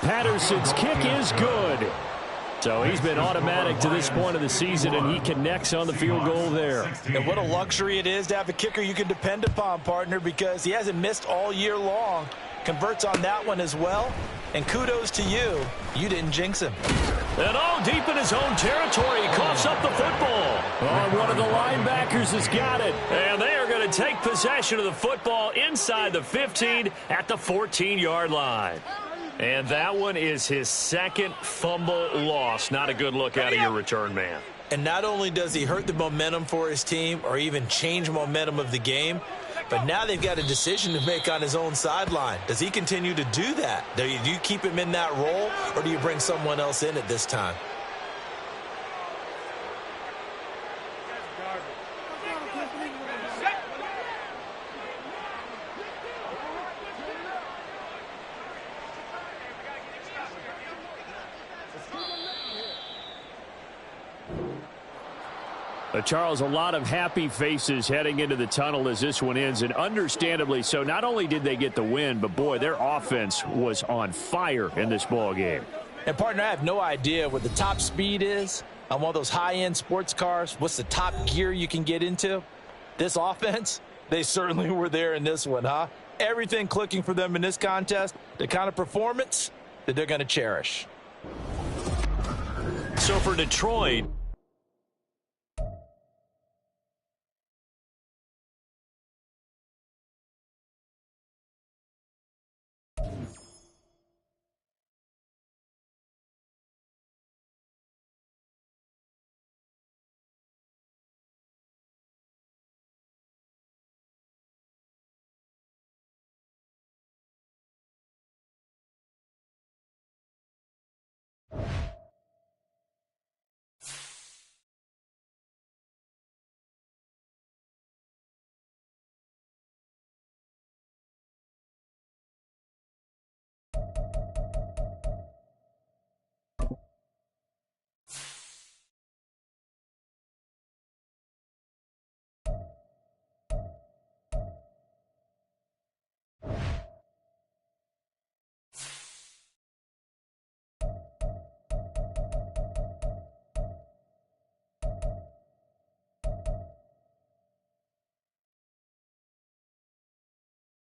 Patterson's kick is good. So he's been automatic to this point of the season, and he connects on the field goal there. And what a luxury it is to have a kicker you can depend upon, partner, because he hasn't missed all year long. Converts on that one as well. And kudos to you. You didn't jinx him. And all deep in his own territory, he coughs up the football. Oh, one of the linebackers has got it. And they are going to take possession of the football inside the 15 at the 14-yard line. And that one is his 2nd fumble loss. Not a good look out of your return man. And not only does he hurt the momentum for his team or even change momentum of the game, but now they've got a decision to make on his own sideline. Does he continue to do that? Do you keep him in that role, or do you bring someone else in at this time? Charles, a lot of happy faces heading into the tunnel as this one ends, and understandably so. Not only did they get the win, but, boy, their offense was on fire in this ball game. And, partner, I have no idea what the top speed is on one of those high-end sports cars. What's the top gear you can get into? This offense, they certainly were there in this one, huh? Everything clicking for them in this contest, the kind of performance that they're going to cherish. So for Detroit,